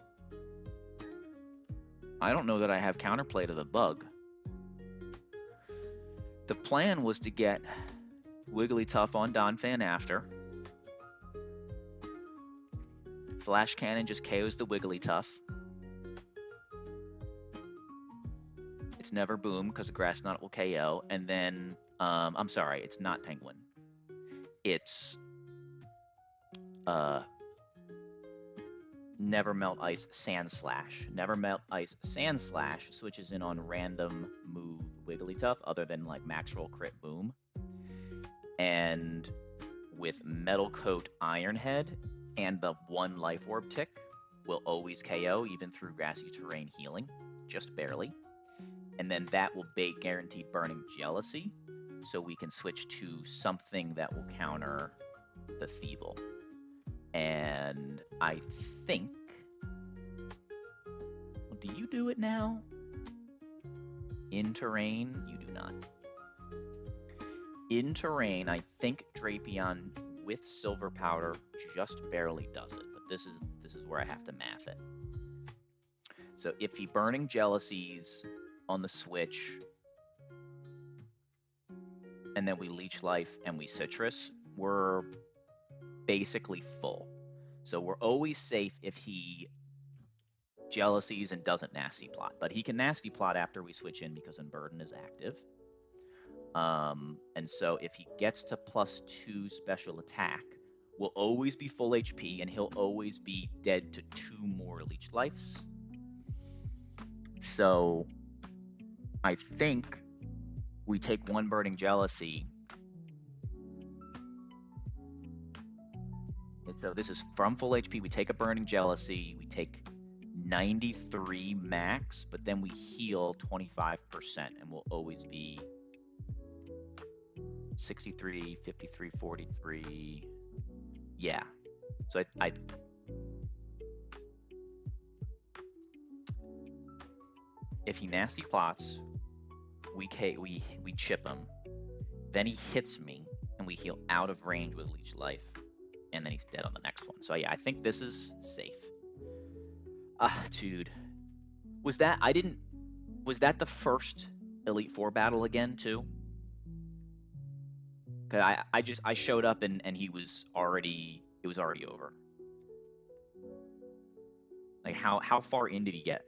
I don't know that I have counterplay to the bug. The plan was to get Wigglytuff on Donphan after. Flash Cannon just KOs the Wigglytuff. It's never Boom because the Grass Knot will KO. And then, I'm sorry, it's not Penguin. It's Never Melt Ice Sand Slash. Never Melt Ice Sand Slash switches in on random move Wigglytuff other than like Max Roll Crit Boom. And with Metal Coat Iron Head and the one Life Orb tick will always KO even through Grassy Terrain healing, just barely. And then that will bait Guaranteed Burning Jealousy, so we can switch to something that will counter the Thievul. And I think... Well, do you do it now? In Terrain, you do not. In Terrain, I think Drapion with Silver Powder just barely does it. But this is where I have to math it. So if he Burning Jealousies on the switch, and then we Leech Life and we Citrus, we're basically full. So we're always safe if he Jealousies and doesn't Nasty Plot. But he can Nasty Plot after we switch in because Unburden is active. And so if he gets to +2 special attack, we'll always be full HP and he'll always be dead to 2 more Leech Lives. So I think we take 1 Burning Jealousy. So this is from full HP. We take a Burning Jealousy. We take 93 max, but then we heal 25%, and we'll always be 63, 53, 43. Yeah. So I if he Nasty Plots, we chip him. Then he hits me, and we heal out of range with Leech Life. And then he's dead on the next one. So yeah, I think this is safe. Dude. Was that... I didn't... Was that the first Elite Four battle again too? Cause I showed up and it was already over. Like how far in did he get?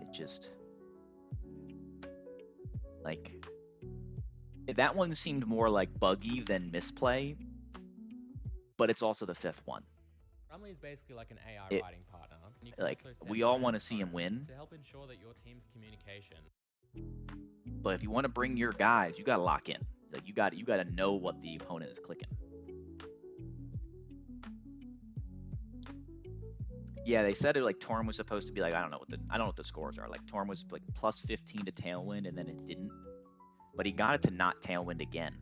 It just like that one seemed more like buggy than misplay, but it's also the fifth one. Rumley is basically like an AI It- writing partner. And you can like, also set we all your wanna own see him tones win. to help ensure that your team's communication. But if you want to bring your guys, you gotta lock in. Like you gotta know what the opponent is clicking. Yeah, they said it like Torm was supposed to be like I don't know what the scores are. Like Torm was like plus 15 to Tailwind and then it didn't. But he got it to not Tailwind again.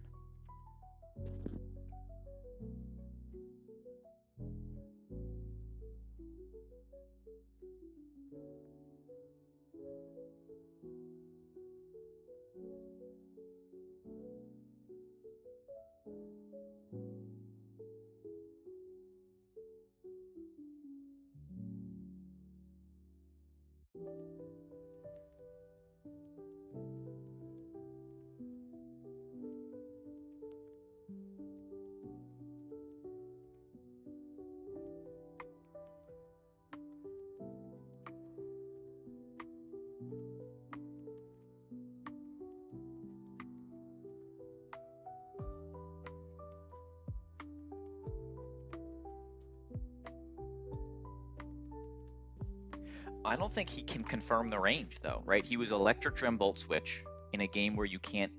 I don't think he can confirm the range though, right? He was Electric Gem Bolt Switch in a game where you can't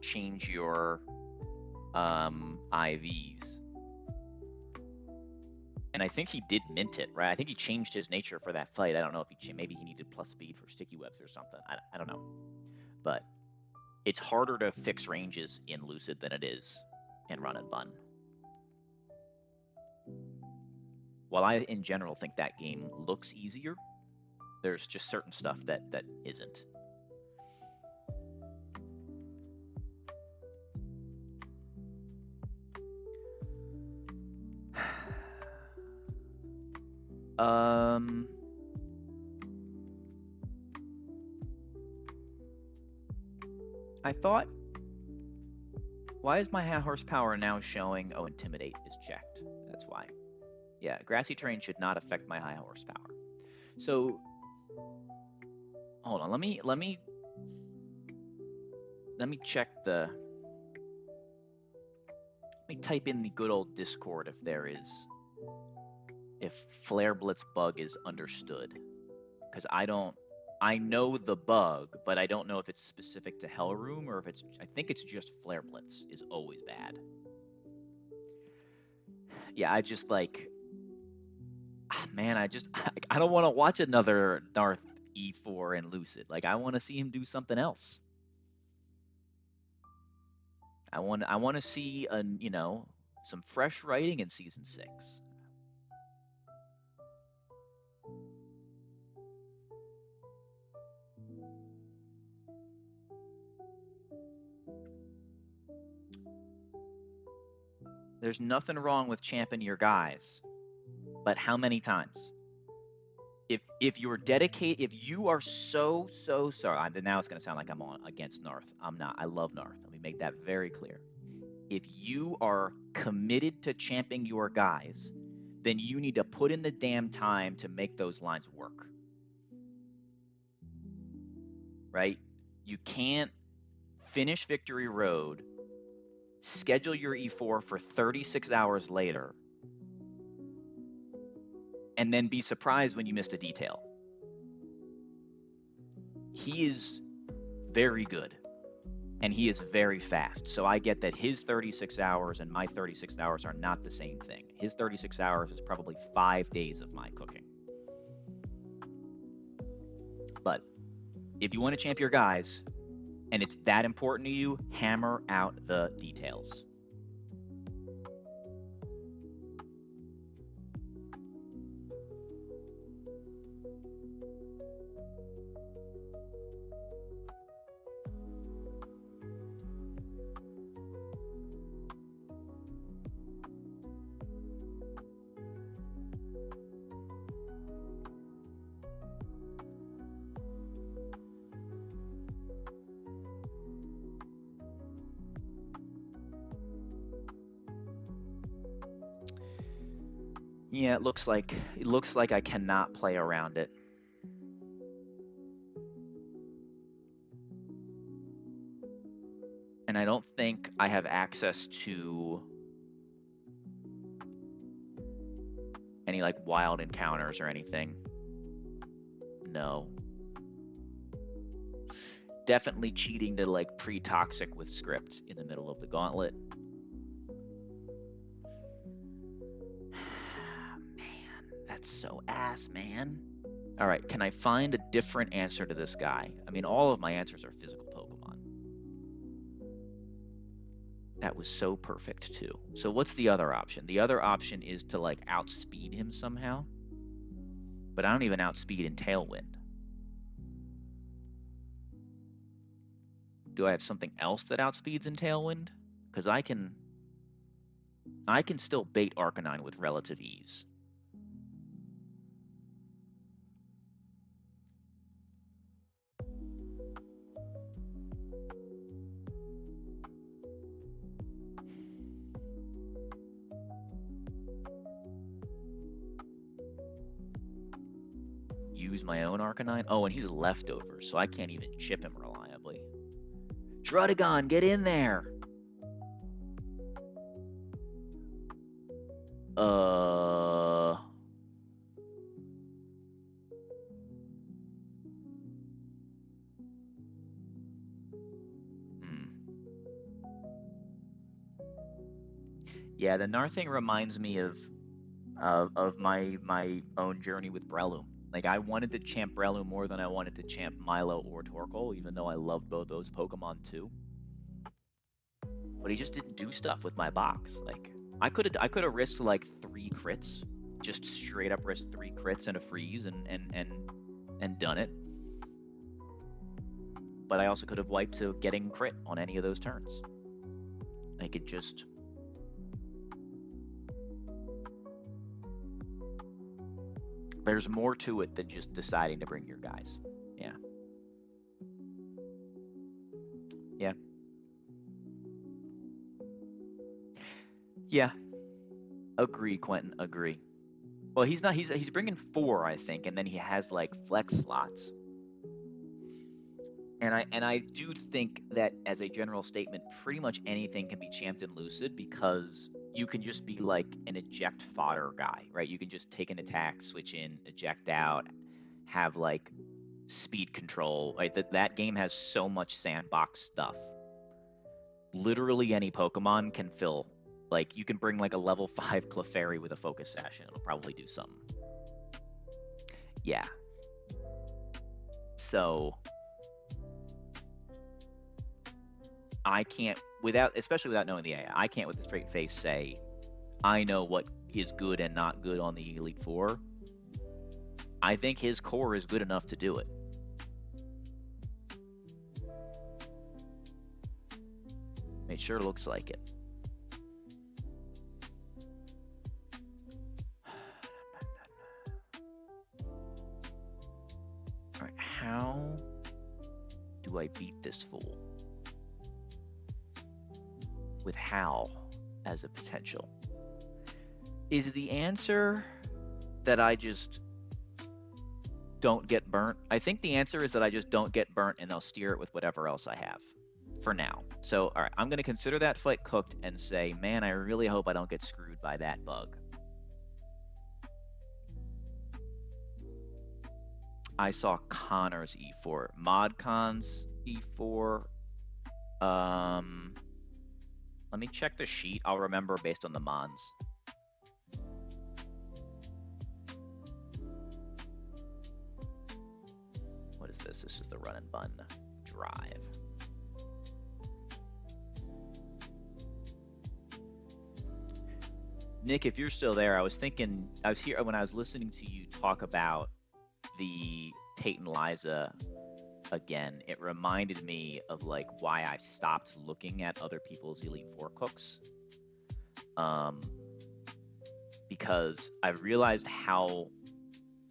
change your IVs. And I think he did mint it, right? I think he changed his nature for that fight. I don't know if maybe he needed plus speed for sticky webs or something. I don't know. But it's harder to fix ranges in Lucid than it is in Run and Bun. While I, in general, think that game looks easier, there's just certain stuff that isn't. I thought, why is my high horsepower now showing? Oh, Intimidate is checked. That's why. Yeah, grassy terrain should not affect my high horsepower. So, hold on. Let me check the. Let me type in the good old Discord if Flare Blitz bug is understood, because I know the bug, but I don't know if it's specific to Hellroom or if I think it's just Flare Blitz is always bad. Yeah, I just like. Man, I don't want to watch another Narth E4 and Lucid. Like, I want to see him do something else. I want to see some fresh writing in season 6. There's nothing wrong with championing your guys, but how many times? If you're dedicated, if you are so sorry, now it's gonna sound like I'm on against Narth. I'm not. I love Narth. Let me make that very clear. If you are committed to championing your guys, then you need to put in the damn time to make those lines work. Right? You can't finish Victory Road, schedule your E4 for 36 hours later, and then be surprised when you missed a detail. He is very good, and he is very fast. So I get that his 36 hours and my 36 hours are not the same thing. His 36 hours is probably 5 days of my cooking. But if you want to champ your guys, and it's that important to you, hammer out the details. Yeah, it looks like I cannot play around it. And I don't think I have access to any like wild encounters or anything. No. Definitely cheating to like pre-toxic with scripts in the middle of the gauntlet. Man, that's so ass, man. All right, can I find a different answer to this guy? I mean, all of my answers are physical Pokemon. That was so perfect too. So what's the other option? The other option is to like outspeed him somehow. But I don't even outspeed in Tailwind. Do I have something else that outspeeds in Tailwind? Because I can still bait Arcanine with relative ease. Use my own Arcanine? Oh, and he's a leftover, so I can't even chip him reliably. Druddigon, get in there! Yeah, the Nar thing reminds me of my own journey with Breloom. Like, I wanted to champ Breloom more than I wanted to champ Milo or Torkoal, even though I loved both those Pokemon too. But he just didn't do stuff with my box. Like, I could have risked like 3 crits, just straight up risked 3 crits and a freeze and done it. But I also could have wiped to getting crit on any of those turns. I could just. There's more to it than just deciding to bring your guys. Yeah. Yeah. Yeah. Agree, Quentin. Agree. Well, he's not. He's bringing 4, I think, and then he has like flex slots. And I do think that as a general statement, pretty much anything can be champed in Lucid because you can just be like an eject fodder guy, right? You can just take an attack, switch in, eject out, have like speed control. Right? That game has so much sandbox stuff. Literally any Pokemon can fill. Like, you can bring like a level 5 Clefairy with a Focus Sash and it'll probably do something. Yeah. So I can't, especially without knowing the AI, I can't with a straight face say, I know what is good and not good on the Elite Four. I think his core is good enough to do it. It sure looks like it. All right, how do I beat this fool? With Hal as a potential. Is the answer that I just don't get burnt? I think the answer is that I just don't get burnt and I'll steer it with whatever else I have for now. So, all right, I'm going to consider that fight cooked and say, man, I really hope I don't get screwed by that bug. I saw Connor's E4. Modcon's E4. Let me check the sheet. I'll remember based on the mons. What is this? This is the run and bun drive. Nick, if you're still there, I was here when I was listening to you talk about the Tate and Liza again. It reminded me of like why I stopped looking at other people's Elite Four cooks, because I realized how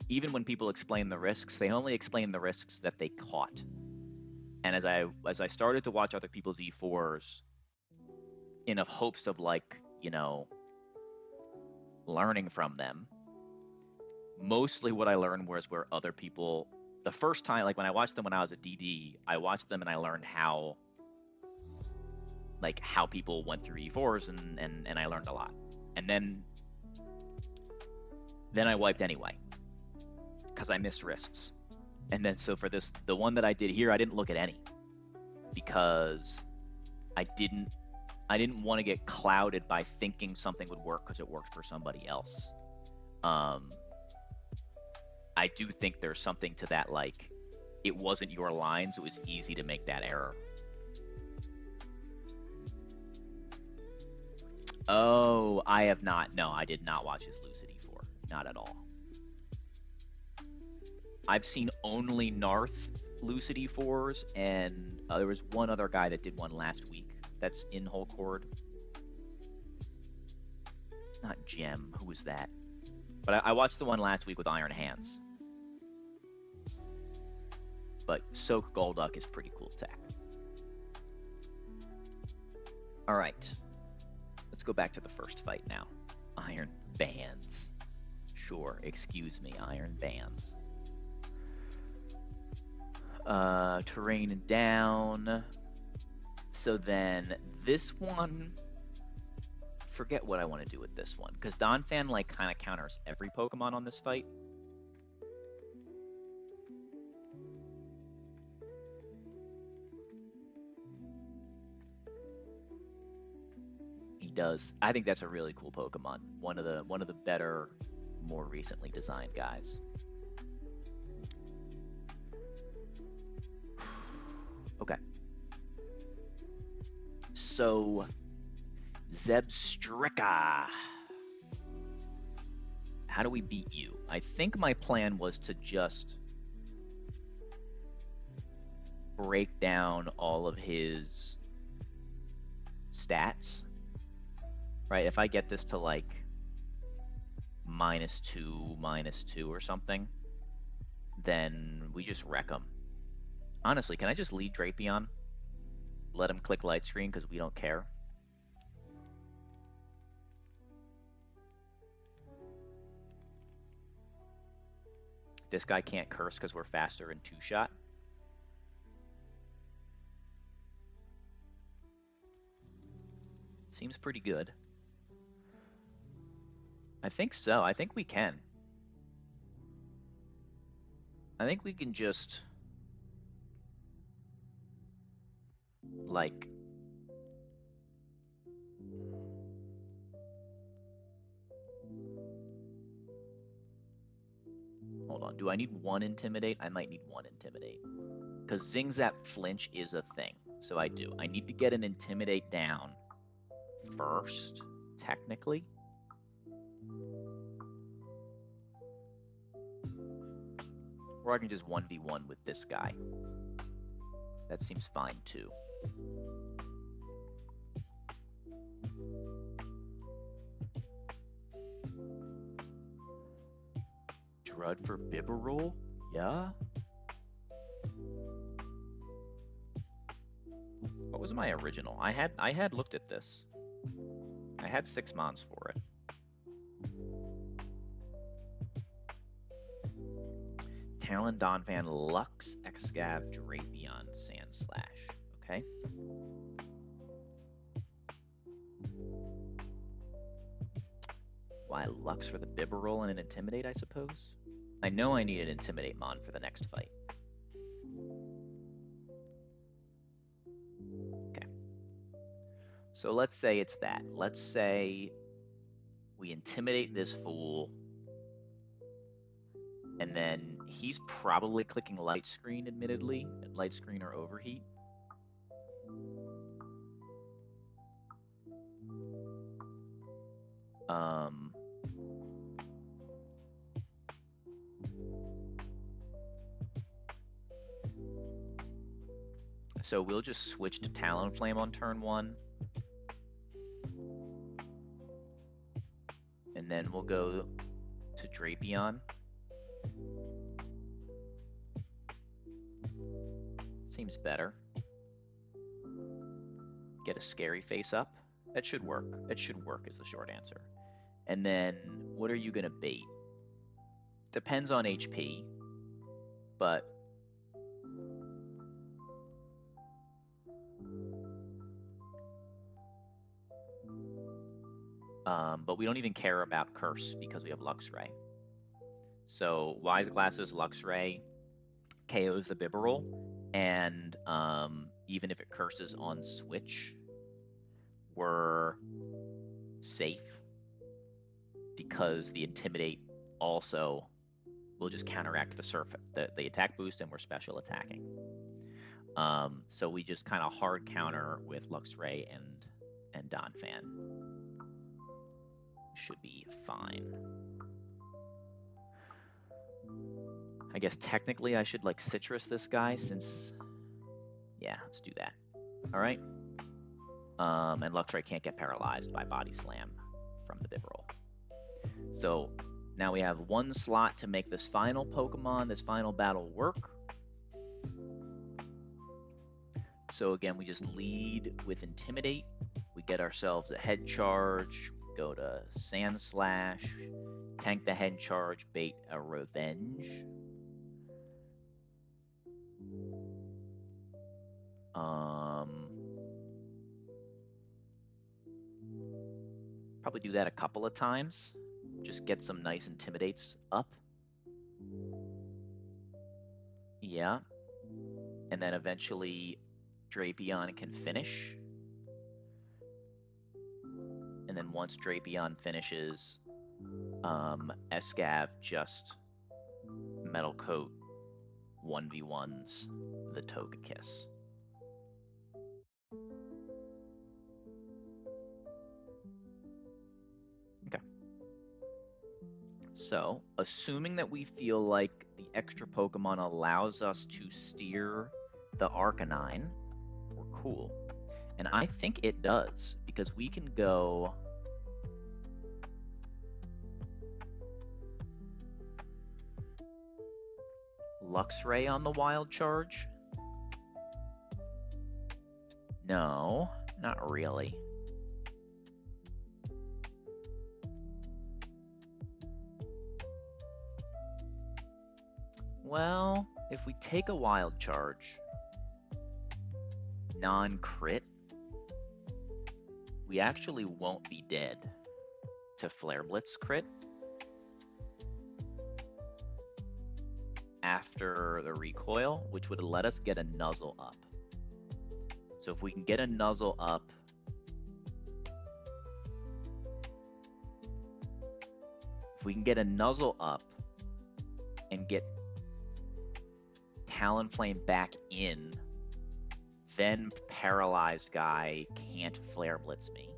even when people explain the risks, they only explain the risks that they caught. And as I started to watch other people's E4s in hopes of like, you know, learning from them. Mostly what I learned was where other people, the first time, like when I watched them when I was a DD, I watched them and I learned how people went through E4s and I learned a lot. And then I wiped anyway because I missed risks. And then so for this, the one that I did here, I didn't look at any because I didn't want to get clouded by thinking something would work because it worked for somebody else. I do think there's something to that, like, it wasn't your line, so it was easy to make that error. Oh, I have not. No, I did not watch his Lucid E4. Not at all. I've seen only Narth Lucid E4s, and there was one other guy that did one last week that's in whole chord. Not Gem. Who was that? But I watched the one last week with Iron Hands. But Soak Golduck is pretty cool tech. All right. Let's go back to the first fight now. Iron Bands. Sure, excuse me, Iron Bands. Terrain down. So then this one, forget what I want to do with this one, because Donphan like kind of counters every Pokemon on this fight. He does. I think that's a really cool Pokemon. One of the better, more recently designed guys. Okay. So, Zebstrika. How do we beat you? I think my plan was to just break down all of his stats. Right, if I get this to like -2 or something, then we just wreck him. Honestly, can I just lead Drapion? Let him click light screen because we don't care. This guy can't curse because we're faster in 2-shot. Seems pretty good. I think so. I think we can. I think we can just like hold on. Do I need one Intimidate? I might need one Intimidate. Because Zingzap Flinch is a thing. So I do. I need to get an Intimidate down first, technically. Or I can just 1v1 with this guy. That seems fine too. Drud for Bibarel? Yeah? What was my original? I had looked at this. I had 6 mons for it. Talon, Donphan, Lux, Excav, Drapion, Sandslash. Okay. Why Lux for the Bibarel and an Intimidate, I suppose? I know I need an Intimidate mon for the next fight. Okay. So let's say it's that. Let's say we Intimidate this fool. And then he's probably clicking light screen, admittedly. Light screen or overheat. So we'll just switch to Talonflame on turn 1. And then we'll go to Drapion. Seems better. Get a scary face up. That should work. That should work is the short answer. And then what are you going to bait? Depends on HP, but we don't even care about Curse because we have Luxray. So Wise Glasses, Luxray KOs the Bibarel, and even if it curses on switch, we're safe because the Intimidate also will just counteract the attack boost, and we're special attacking. So we just kind of hard counter with Luxray and Donphan. Should be fine. I guess technically I should like Citrus this guy since, yeah, let's do that. All right. And Luxray can't get paralyzed by Body Slam from the Bibarel. So now we have one slot to make this final Pokemon, this final battle work. So again, we just lead with Intimidate. We get ourselves a head charge, go to Sand Slash, tank the head charge, bait a Revenge. Probably do that a couple of times. Just get some nice Intimidates up. Yeah. And then eventually Drapion can finish. And then once Drapion finishes, Escav just Metal Coat 1v1s the Togekiss. Okay. So, assuming that we feel like the extra Pokemon allows us to steer the Arcanine, we're cool. And I think it does, because we can go Luxray on the Wild Charge? No, not really. Well, if we take a Wild Charge, non-crit, we actually won't be dead to Flare Blitz crit after the recoil, which would let us get a Nuzzle up. So if we can get a Nuzzle up, and get Talonflame back in, then Paralyzed guy can't Flare Blitz me,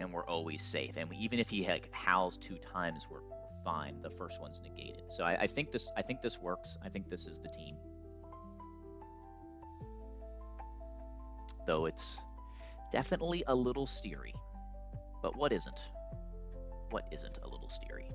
and we're always safe. And even if he like howls 2 times, we're fine. The first one's negated. So I think this works. I think this is the team. Though it's definitely a little steery. But what isn't? What isn't a little steery?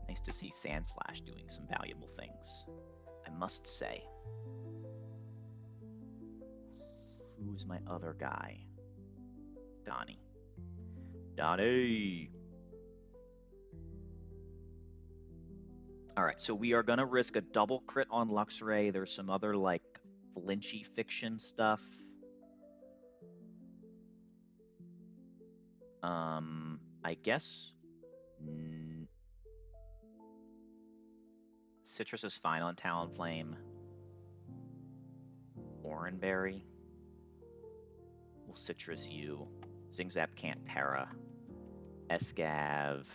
Nice to see Sandslash doing some valuable things, I must say. Who's my other guy? Donnie. Alright, so we are going to risk a double crit on Luxray. There's some other, like, flinchy fiction stuff. I guess... Citrus is fine on Talonflame. Oranberry. We'll Citrus you. Zingzap can't para. Escav.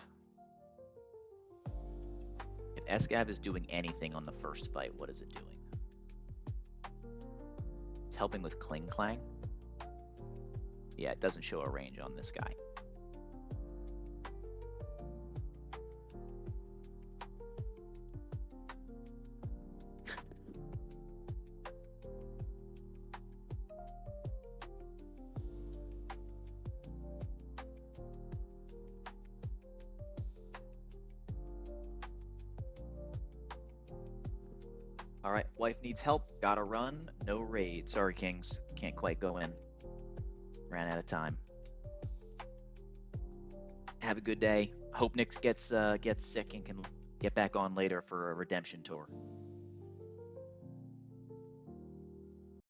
If Escav is doing anything on the first fight, what is it doing? It's helping with Kling Clang. Yeah, it doesn't show a range on this guy. All right, wife needs help. Gotta run. No raid. Sorry, Kings. Can't quite go in. Ran out of time. Have a good day. Hope Nick gets sick and can get back on later for a redemption tour.